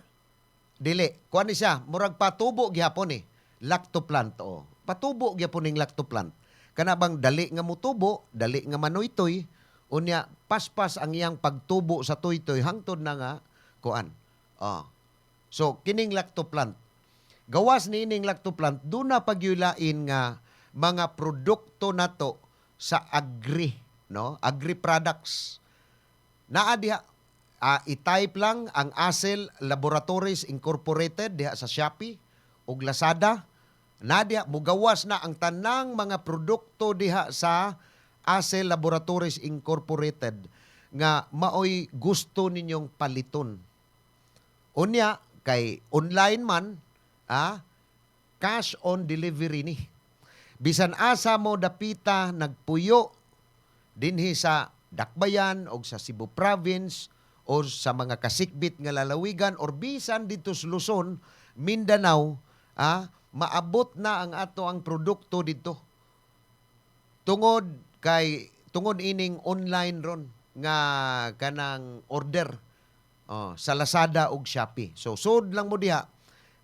Dili. Kuan ni siya, murag patubo gihapon Lactoplant Patubo gyapon ning Lactoplant. Kanabang dali nga mutubo, dali nga manuytoy, unya paspas ang iyang pagtubo sa tuytoy hangtod na nga kuan. So kining Lactoplant, gawas ni ining Lactoplant, doon na pagyulain nga mga produkto nato sa agri, no? Agri products. Naa diha, i-type lang ang Acel Laboratories Incorporated diha sa Shopee ug Lazada. Na diha, mugawas na ang tanang mga produkto diha sa Acel Laboratories Incorporated nga maoy gusto ninyong paliton. Unya, kay online man, cash on delivery ni. Bisan asa mo dapita nagpuyo dinhi sa Dakbayan o sa Cebu Province o sa mga kasikbit nga lalawigan or bisan dito sa Luzon, Mindanao, maabot na ang ato ang produkto dito. Tungod ining online ron nga kanang order sa Lazada ug Shopee. So sud lang mo diha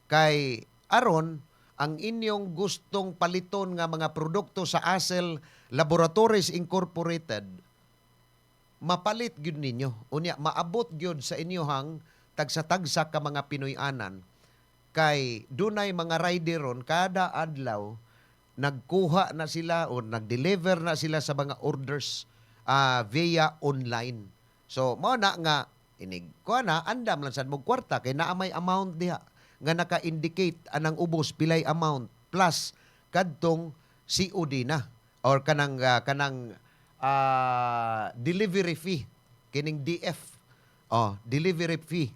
kay aron ang inyong gustong paliton nga mga produkto sa Acel Laboratories Incorporated mapalit gyud ninyo. Unya maabot gyud sa inyohang tagsa-tagsa ka mga Pinoyanan. Kay dunay mga rider ron kada adlaw nagkuha na sila o nag-deliver na sila sa mga orders via online. So mao na nga inig ko na andam lang sad mo kwarta kay naa may amount diha nga naka-indicate anang ubos pilay amount plus kadtong COD na or kanang delivery fee kining DF. Delivery fee.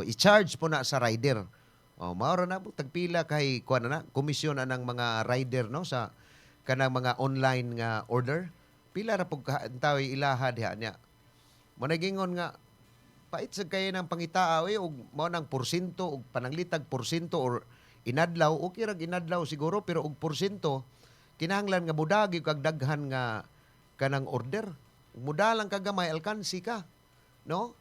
I-charge po na sa rider. Maura na po tagpila kay kuan na komisyon na ng mga rider no sa kanang mga online nga order. Pila ra pug tawi ilaha diha niya. Managingon nga pait sa kayo ng pangitaa ug mao nang porsyento ug pananglitag porsyento or inadlaw, okay ra inadlaw siguro pero og porsyento kinahanglan nga budagi kag daghan nga kanang order. Mudalang kag gamay alkansi ka, no?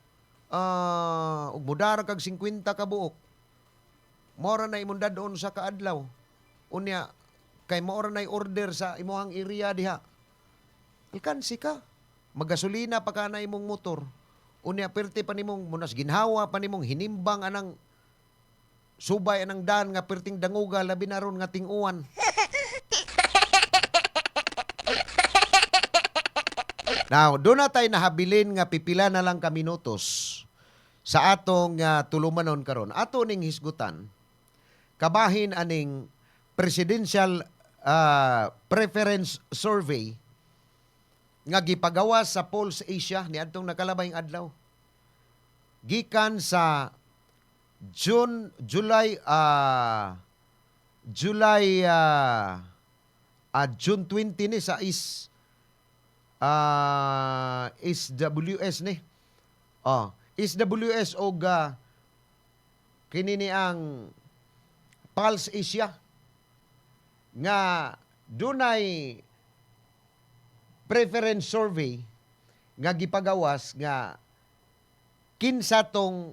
Ug mudara kag 50 ka buok. Mora na imong dadon sa kaadlaw. Unya kay mora na order sa imong area diha. Alkansi ka. Magasolina pa ka na imong motor. Unya perti pa nimong munas ginhawa pa nimong hinimbang anang subay anang daan nga perting danguga labi na ron nga ting-uwan. Now, doon na tayo nahabilin nga pipila na lang ka minutos sa atong tulumanon karon. Ato ning hisgutan, kabahin aning presidential preference survey nga gipagawas sa Pulse Asia ni adtong nakalabayng adlaw. Gikan sa June 20 ni sa SWS ni. SWS og kini ni ang Pulse Asia nga dunay preference survey nga gipagawas nga kinsa tong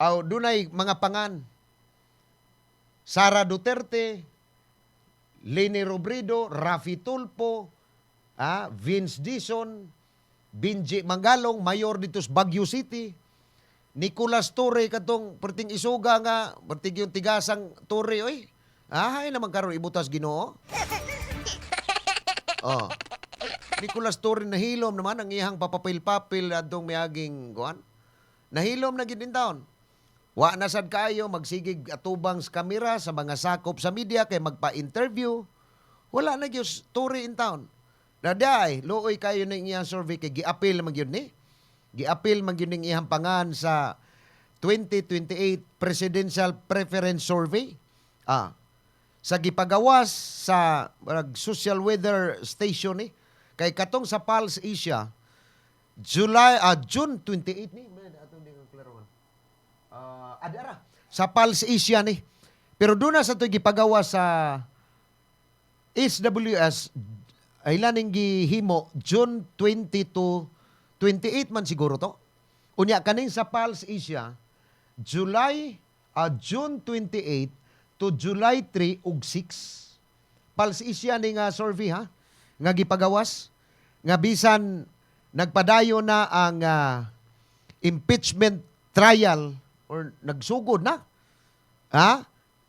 dunay mga pangan. Sara Duterte, Leni Robredo, Raffy Tulfo, Vince Dizon, Benji Mangalong, mayor dito sa Baguio City, Nicolas Torre katong perting isuga nga, perting yung tigasang Torre, oy. Ay naman karon ibutas Ginoo. Nicolas Torre nahilom naman ang iyang papapil-papil adtong miaging kuan. Nahilom na gid in taon. Wa na sad kayo magsigig atubang sa kamera sa mga sakop sa media kay magpa-interview. Wala na gyud story in town. Daday, luoy kayo ning iyang survey kay gi-appeal man gyud ni. Gi-appeal man gyud ning iyang pangan sa 2028 Presidential Preference Survey. Sa gipagawas sa social weather station ni kay katong sa Pulse Asia June 28 ni atong ding klarohan. Adara sa Pulse Asia ni. Pero doon na sa ito gipagawa sa SWS ay laning gihimo June 20 to 28 man siguro to. Unya kaning sa Pulse Asia June 28 to July 3 ug 6. Pulse Asia ni nga survey ha nga gipagawas nga bisan nagpadayo na ang impeachment trial or nagsugod na.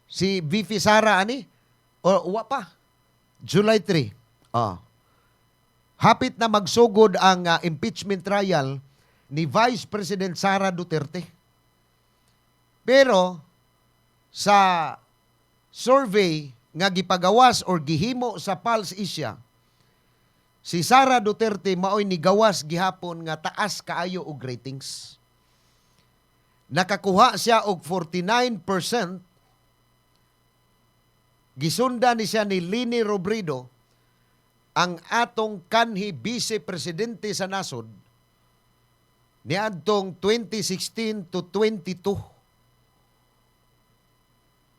Si VP Sara ani o uwa pa. July 3. Hapit na magsugod ang impeachment trial ni Vice President Sara Duterte. Pero sa survey nga gipagawas or gihimo sa Pulse Asia, si Sara Duterte maoy nigawas gihapon nga taas kaayo og ratings. Nakakuha siya og 49%. Gisunda ni siya ni Leni Robredo, ang atong kanhi Vice Presidente sa nasod niadtong 2016 to 22.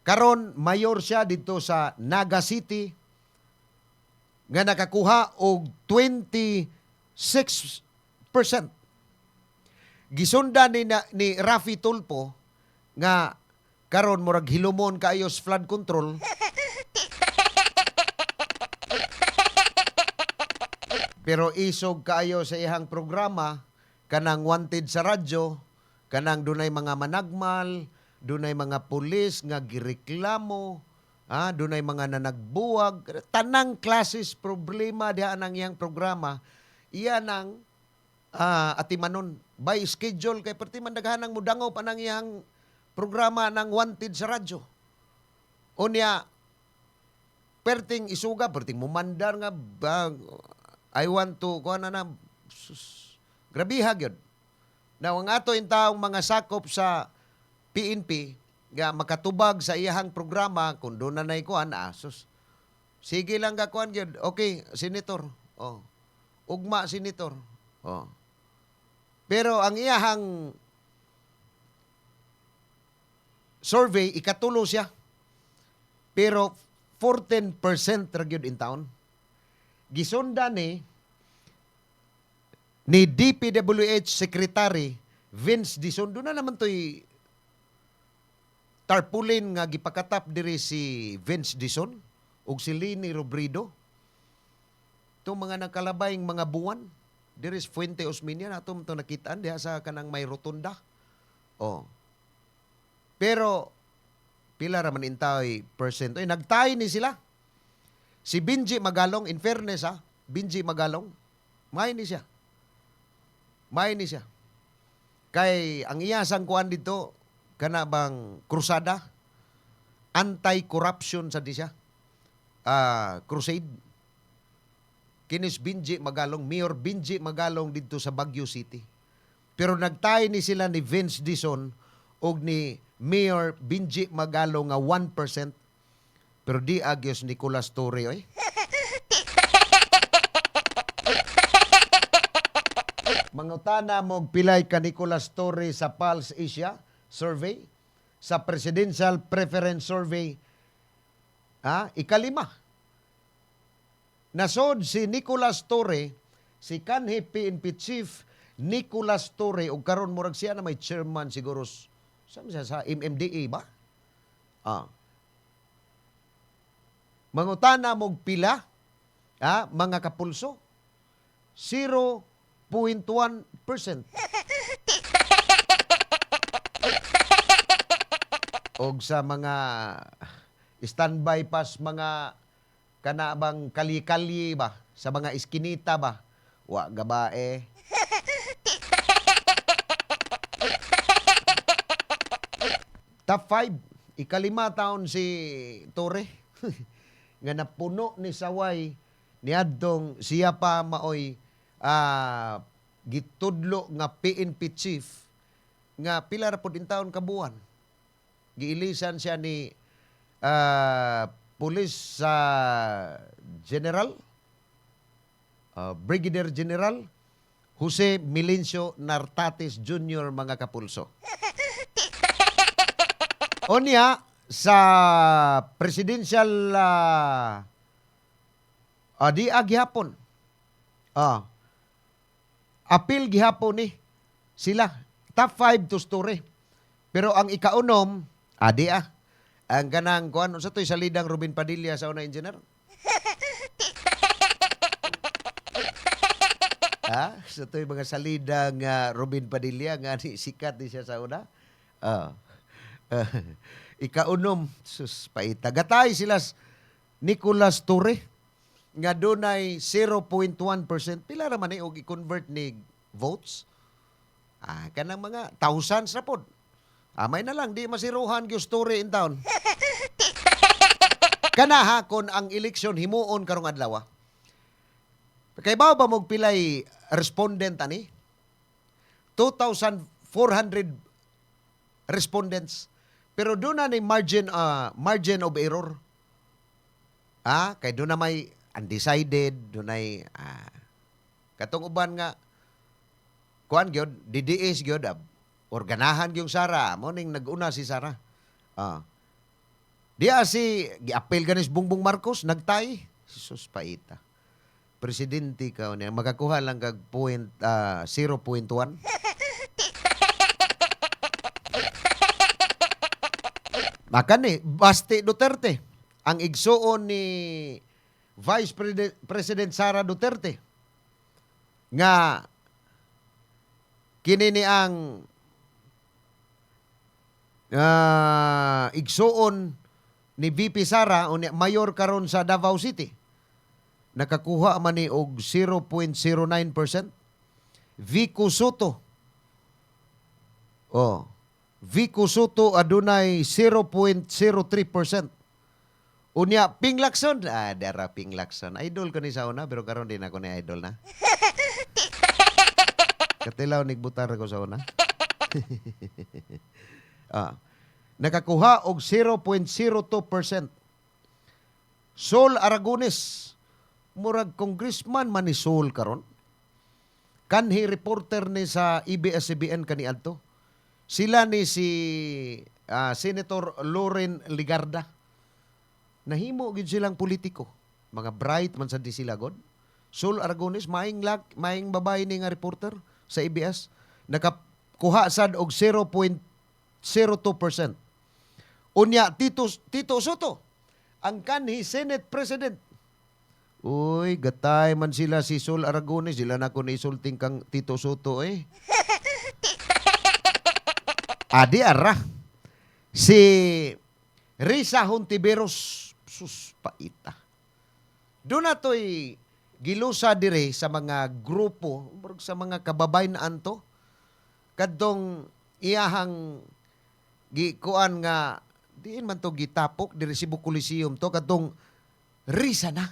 Karon mayor siya dito sa Naga City nga nakakuha og 26%. Gisunda ni Raffy Tulfo nga karon murag hilumon kaayo sa flood control. Pero isog kaayo sa iyang programa kanang wanted sa radyo, kanang dunay mga managmal, dunay mga pulis nga gireklamo, dunay mga nanagbuwag, tanang klases problema diha nang iyang programa. Iyan ang atimanon by schedule kay perti man daghanang mudangaw pa nang iyang programa ng wanted sa radyo. Unya perting isuga, perting mumandar nga I want to grabiha gyud. Now ang ato in taong mga sakop sa PNP nga makatubag sa iyahang programa kung doon na naikuan, sige lang kakuan gyud. Okay, senator. Ugma senator. Pero ang iyahang survey, ikatulo siya. Pero 14% ra gyud in town. Gisunda ni DPWH Secretary Vince Dizon. Doon na naman to'y tarpaulin nga gipakatap diri si Vince Dizon ug si Lini Robredo. Itong mga nagkalabayng mga buwan diri sa Fuente Osmeña nato nakitaan diha sa kanang may rotunda. Oh. Pero pila ra man intay percent. Ay nagtay ni sila. Si Benji Magalong, in fairness Benji Magalong, may ni siya. Kay ang iyasang kuan dito kana bang krusada anti-corruption sa di siya. Crusade. Kinis Benji Magalong, Mayor Benji Magalong dito sa Baguio City. Pero nagtay ni sila ni Vince Dizon og ni Mayor Benji Magalong nga 1%. Pero di agyos Nicolas Torre oy. Mangutana mo pilay ka Nicolas Torre sa Pulse Asia survey, sa Presidential Preference Survey, ikalima. Nasod si Nicolas Torre, si kanhi PNP Chief Nicolas Torre, o karon murag siya na may chairman siguro sa MMDA ba? Mangutana mo pila, mga kapulso, 0.1%. Og sa mga standby pass mga kanabang kali-kali ba, sa mga iskinita ba, wa gabae. Top 5, ikalima taon si Torre nga napuno ni Saway niadtong siya pa maoy gitudlo nga PNP chief nga pila ra pud in taon kabuan. Giilisan siya ni Police General, Brigadier General Jose Milencio Nartates Jr. mga kapulso. Onya sa presidential diag gihapon. Appeal gihapon ni sila. Top 5 to story. Pero ang ikaunom, ang ganang kuan sa to'y salidang Robin Padilla sa una engineer. Sa to'y mga salidang Robin Padilla nga ni sikat di siya sa una. Ikaunom, sus paita. Gatay sila Nicolas Torre nga dunay 0.1%. Pila ra man og i-convert ni votes? Kanang mga thousands ra pod. May na lang, di masiruhan yung story in town. Kana kung ang eleksyon himuon karong adlaw. Kay ba mo pilay respondent ani? 2,400 respondents. Pero doon na ni margin of error. Kay doon na may undecided, doon ay katong uban nga kuan gyud, DDS gyud, organahan yung Sara, mo ning nag-una si Sara. Diya si gi-appeal ganis Bongbong Marcos, nagtay. Sus paita. Presidente ka niya, makakuha lang kag 0.1. Makan ni Basti Duterte, ang igsuon ni Vice President Sara Duterte nga kini ni ang igsuon ni VP Sara o ni mayor karon sa Davao City. Nakakuha man ni og 0.09%. Vico Soto. Vico Soto adunay 0.03%. Unya Ping Lacson, dara Ping Lacson. Idol ko ni sa una pero karon din ako ni idol na. Katilaw nigbutar ko sa una. Nakakuha og 0.02%. Sol Aragones, murag congressman man ni Sol karon. kanhi reporter ni sa ABS-CBN kaniadto. Sila ni si Senator Loren Ligarda. Nahimo gid silang politiko. Mga bright man sad di sila god. Sol Aragones maing babae ni nga reporter sa ABS nakakuha sad og 0.02%. Unya Tito Soto ang kanhi Senate President. Uy, gatay man sila si Sol Aragones, sila na ko naisulting kang Tito Soto eh. Adi ara. Si Risa Hontiveros, sus paita. Doon na to'y gilusa dire sa mga grupo, sa mga kababayan na anto, kadtong iyahang gikuan nga, diin man to gitapok, dire Cebu Coliseum to, kadtong Risa na.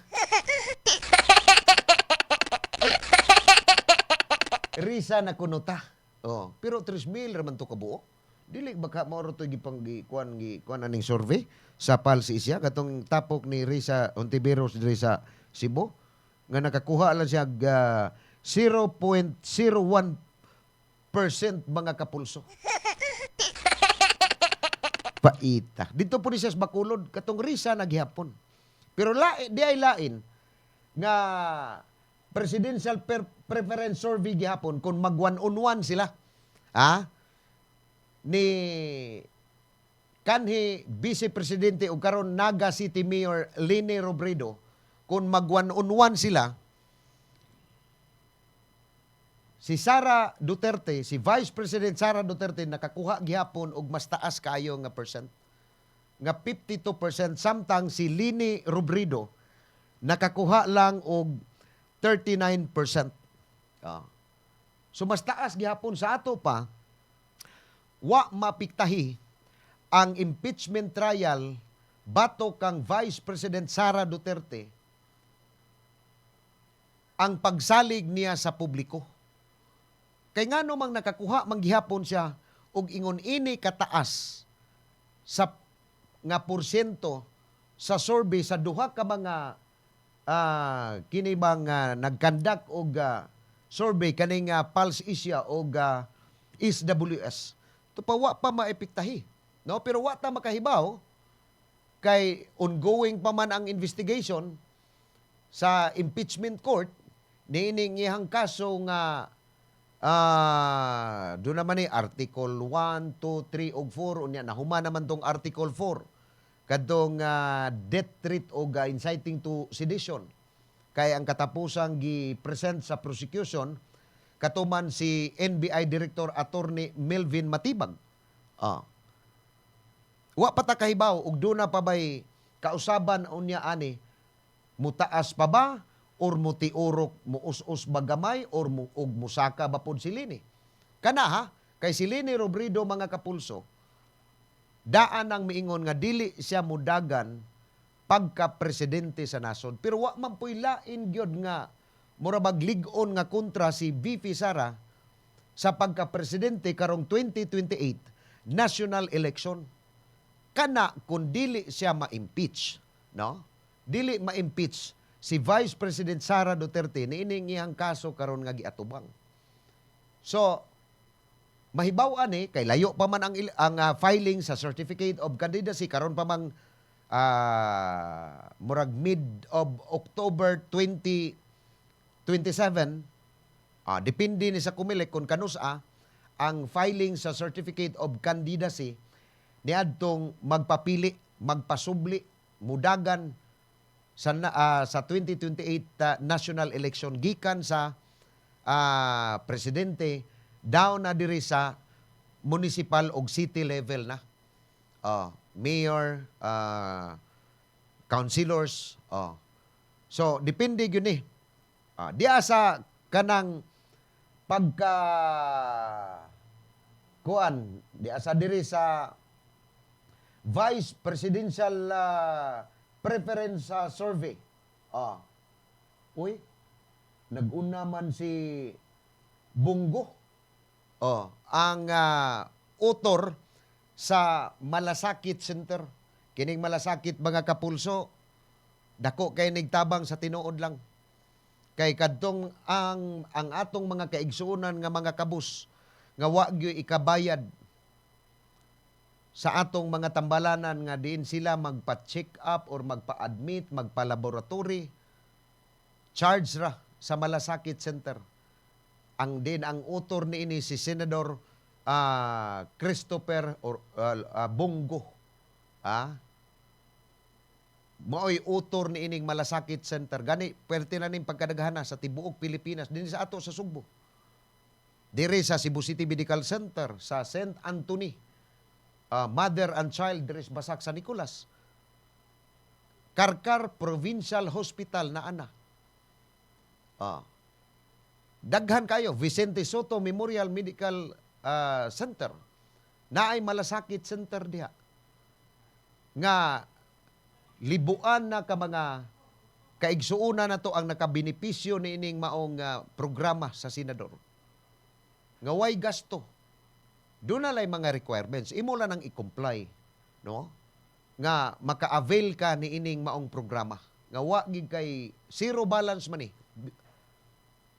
Risa na kunuta. Oh, pero 3,000 raman to kabuok. Dili baka maoro to gipang kuan aning survey sa Pulse Isya katong tapok ni Risa Hontiveros diri sa Cebu nga nakakuha lang siya 0.01% mga kapulso. Paita. Dito po ni siya sa Bacolod katong Risa naghihapon. Pero di ay lain nga presidential preference survey gihapon kung mag 1-on-1 sila. Ni kanhi Vice Presidente o karon Naga City Mayor Leni Robredo kung mag 1-on-1 sila, si Sara Duterte, si Vice President Sara Duterte nakakuha gihapon og mas taas kaayo nga percent nga 52%, samtang si Leni Robredo nakakuha lang og 39%. So mas taas gihapon sa ato pa wa mapiktahi ang impeachment trial batok kang Vice President Sara Duterte ang pagsalig niya sa publiko. Kay ngano mang nakakuha manggihapon siya og ingon ini kataas sa nga porsyento sa survey sa duha ka mga kini bang nagkandak og survey kaning Pulse Isya og SWS. Ito pa wa pa maepektahi. No? Pero wa ta makahibaw kay ongoing pa man ang investigation sa impeachment court niining iyang kaso nga doon naman ni Article 1, 2, 3 ug 4 unya nahuma naman tong Article 4 kadtong death threat o inciting to sedition kay ang katapusang gi-present sa prosecution katuman si NBI Director Attorney Melvin Matibag. Wa pa ta kahibaw ug doon na pa bay kausaban unya ani mutaas pa ba or mutiurok muus-us bagamay or ug musaka ba pod si Leni. Kana ha kay si Leni Robredo mga kapulso daan ang miingon nga dili siya mudagan pagka presidente sa nasod pero wa man puy lain gyud nga murabag lig-on nga kontra si VP Sara sa pagka-presidente karong 2028 national election. Kana kung dili siya ma-impeach, no? Dili ma-impeach si Vice President Sara Duterte niining iyang kaso karon nga giatubang. So mahibaw ani kay layo pa man ang filing sa Certificate of Candidacy karon pa mang murag mid of October 2027, depende ni sa Comelec kung kanusa ang filing sa Certificate of Candidacy niadtong magpapili, magpasubli, mudagan sa 2028 national election gikan sa presidente down na diri sa municipal og city level na. Mayor, councilors. So depende gyud ni. Diya sa kanang pagka kuan diya sa diri sa Vice Presidential Preference Survey. Uy, nag-una man si Bungo. Ang author sa Malasakit Center. Kining Malasakit mga kapulso, dako kay nigtabang sa tinuod lang. Kay kadtong ang atong mga kaigsuonan nga mga kabus nga wa gyud ikabayad sa atong mga tambalanan nga diin sila magpa-check up or magpa-admit, magpa-laboratory, charge ra sa malasakit center. Ang utor niini si Senador Christopher Bongo. Mao'y utor ni ining malasakit center. Gani, pwerte na ning pagkadaghana sa tibuok Pilipinas, din sa ato sa Sugbo. Dire sa Cebu City Medical Center, sa St. Anthony, Mother and Child, dire sa Basak San Nicolas. Karkar Provincial Hospital na ana. Daghan kayo, Vicente Soto Memorial Medical Center. Naay malasakit center diha. Nga libuan na ka mga kaigsuuna na to ang nakabenepisyo ni ining maong programa sa senador. Nga way gasto. Doon na lang mga requirements. Imo lang nang i-comply. No? Nga maka-avail ka ni ining maong programa. Nga wagig kay zero balance man eh.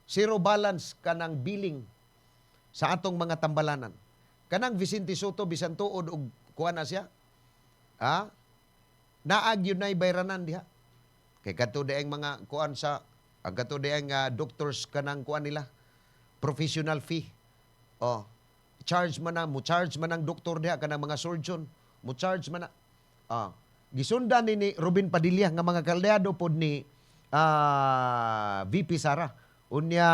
Zero balance ka ng billing sa atong mga tambalanan. Kanang Vicente Soto, bisan tuod og kuha na siya. Naag yun na'y bayranan diha. Kay kato ang mga kuan sa, ang kato ang doctors kanang kuan nila, professional fee. Charge man na, mo charge man ang doktor diha, kanang mga surgeon, mo charge man na. Gisundan ni Robin Padilla nga mga kalyado pod ni VP Sara. Unya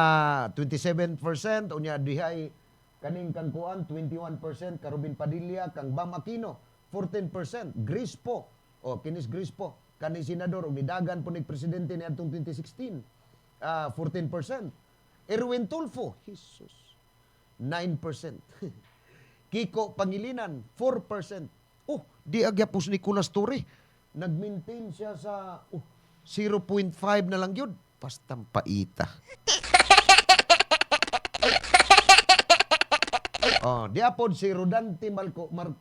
27%, unya dihay kaning kang kuan 21%, ka Robin Padilla, kang Bam Aquino 14%, Grispo. Kinis Grispo, kani senador, nidagan po ni presidente ni atong 2016, 14%. Erwin Tulfo, Jesus, 9%. Kiko Pangilinan, 4%. Di agyapos Nicolas Torre, nag-maintain siya sa 0.5 na lang yun. Pastang paita. Diapod si Rodante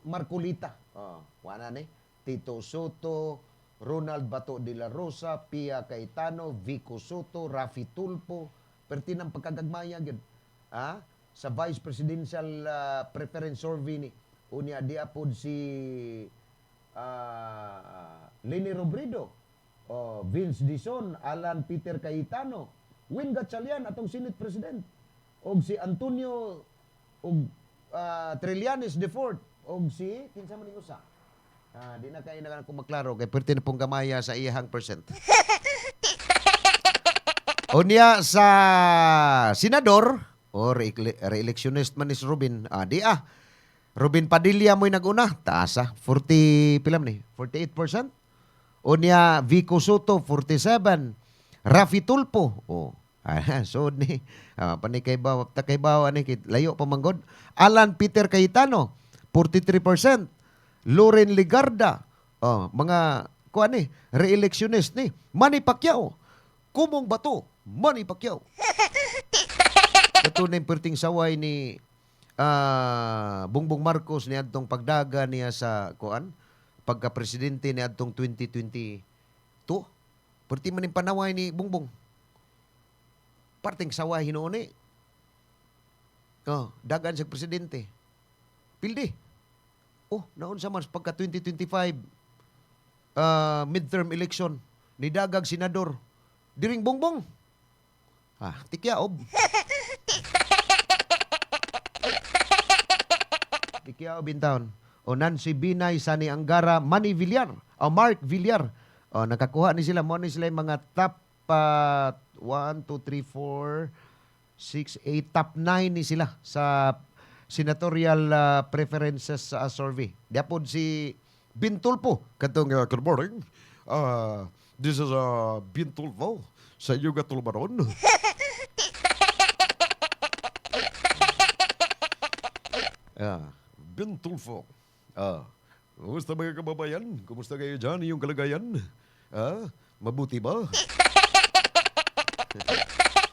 Marcolita. Wala ni. Tito Soto, Ronald Bato de la Rosa, Pia Cayetano, Vico Soto, Rafi Tulpo, pertinang pagkagagmaya yun. Sa Vice Presidential Preference Survey ni unya diapod si Leni Robredo, Vince Dizon, Alan Peter Cayetano, Win Gatchalian atong Senate President, og si Antonio og Trillanes de Fort, og si kinsa man ning usa. Di na kayo na kung maklaro kay pwerte na pong gamaya sa iyahang percent. Unya sa senador o re-electionist man ni Robin. Robin Padilla mo'y nag-una. Taasa. 40, pilam ni? 48%. Unya Vico Soto, 47%. Rafi Tulpo. So ni. Panikaybawa. Takaybawa ni. Layo pamanggod. Alan Peter Cayetano, 43%. Loren Ligarda, mga kuan ni, re-electionist ni. Manny Pacquiao, Kumong Bato, Manny Pacquiao. Ito na yung perting saway ni Bongbong Marcos ni adtong pagdaga niya sa kuan, pagka-presidente ni adtong 2022. Perti man yung panaway ni Bongbong. Parting saway hinoon ni. Dagan sa presidente. Pildi. Naon sa mas pagka 2025 midterm election ni dagag senador diring Bongbong. Tikyaob. Tikyaob intawon. Nancy Binay, Sani Angara, Manny Villar, Mark Villar. Nakakuha ni sila mo ni sila yung mga top 1, 2, 3, 4, 6, 8, top 9 ni sila sa senatorial preferences survey. Diapod si Bintulpo. Katong, good morning. This is Bintulpo sa iyo Gatulbaron. Bintulpo. Kumusta mga kababayan? Kumusta kayo dyan? Iyong kalagayan? Mabuti ba?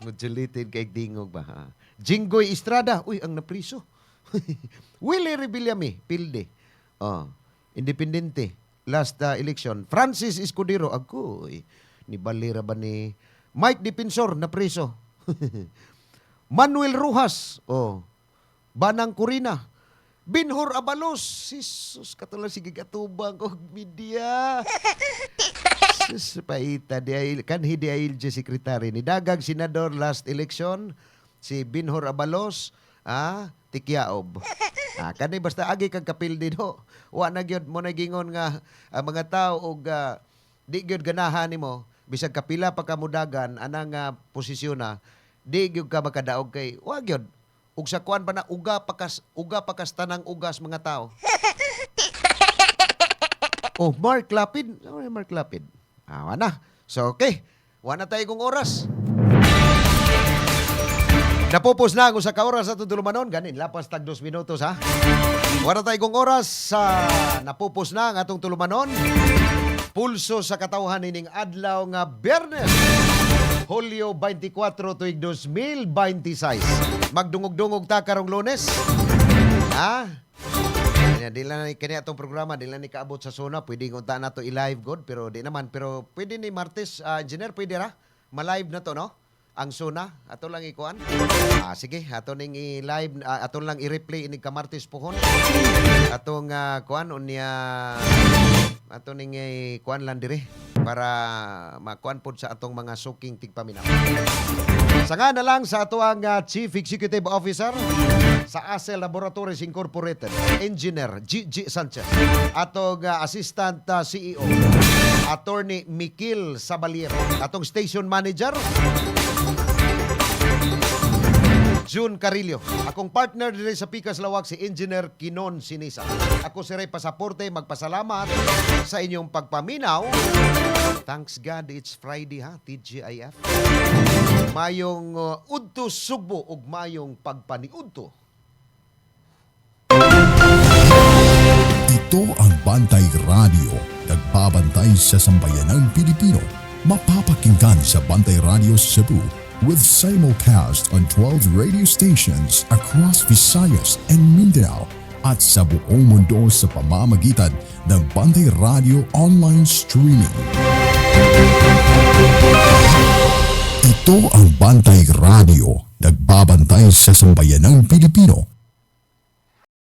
Ngudsilitin kay Dingog ba? Jinggoy Estrada. Uy, ang napriso. Willie Rebillame, pilde. Independente. Last election. Francis Escudero. Agoy. Ni balira ba ni Mike Dipensor na preso. Manuel Rojas, Banang Corina. Binhor Abalos, Jesus, katulad sige katubang og media. Sus, paita, kanhi di ayil si sekretary ni Dagag Senador last election, si Binhor Abalos, Tikyaob. Kani basta agi kag kapildi do. Wa na gyud mo nagingon nga mga tao og di gyud ganahan nimo bisag kapila pa ka mudagan anang posisyon na di gyud ka makadaog kay wa gyud ug sa kuan pa na uga pakas tanang ugas mga tao. Mark Lapid. Mark Lapid. Wana. So okay, wana tayo kong oras. Napupos na ang usa ka oras sa tutulumanon. Ganin, lapas tag 2 minutos ha. Wala tayo kong oras sa napupos na ang atong tulumanon. Pulso sa katawhan ining adlaw nga Biyernes. Hulyo 24 tuig 2026. Magdungog-dungog ta karong Lunes. Kanya atong programa, di lang ni kaabot sa zona. Pwede unta na to i-live god, pero di naman. Pero pwede ni Martes, engineer, pwede ra? Ma-live na to, no? Ang zona, ato lang ikuan. Sige, ato ning i-live, ato lang i-replay inig ka Martes pohon. Atong kuan unya ato ning kuan lang dire para makuan pod sa atong mga suking tigpaminaw. Sanga na lang sa ato ang Chief Executive Officer sa ASEL Laboratories Incorporated, Engineer Gigi Sanchez. Atong Assistant CEO, Attorney Mikil Sabaliero. Atong Station Manager, June Carillo. Akong partner dito sa Pikas Lawak, si Engineer Kinon Sinisa. Ako si Ray Pasaporte, magpasalamat sa inyong pagpaminaw. Thanks God, it's Friday ha, TGIF. Mayong udto Sugbo ug mayong pagpaniudto. Ito ang Bantay Radio, nagbabantay sa sambayanang Pilipino. Mapapakinggan sa Bantay Radio Cebu with simulcast on 12 radio stations across Visayas and Mindanao at sa buong mundo sa pamamagitan ng Bantay Radio online streaming. Ito ang Bantay Radio, nagbabantay sa sambayanang Pilipino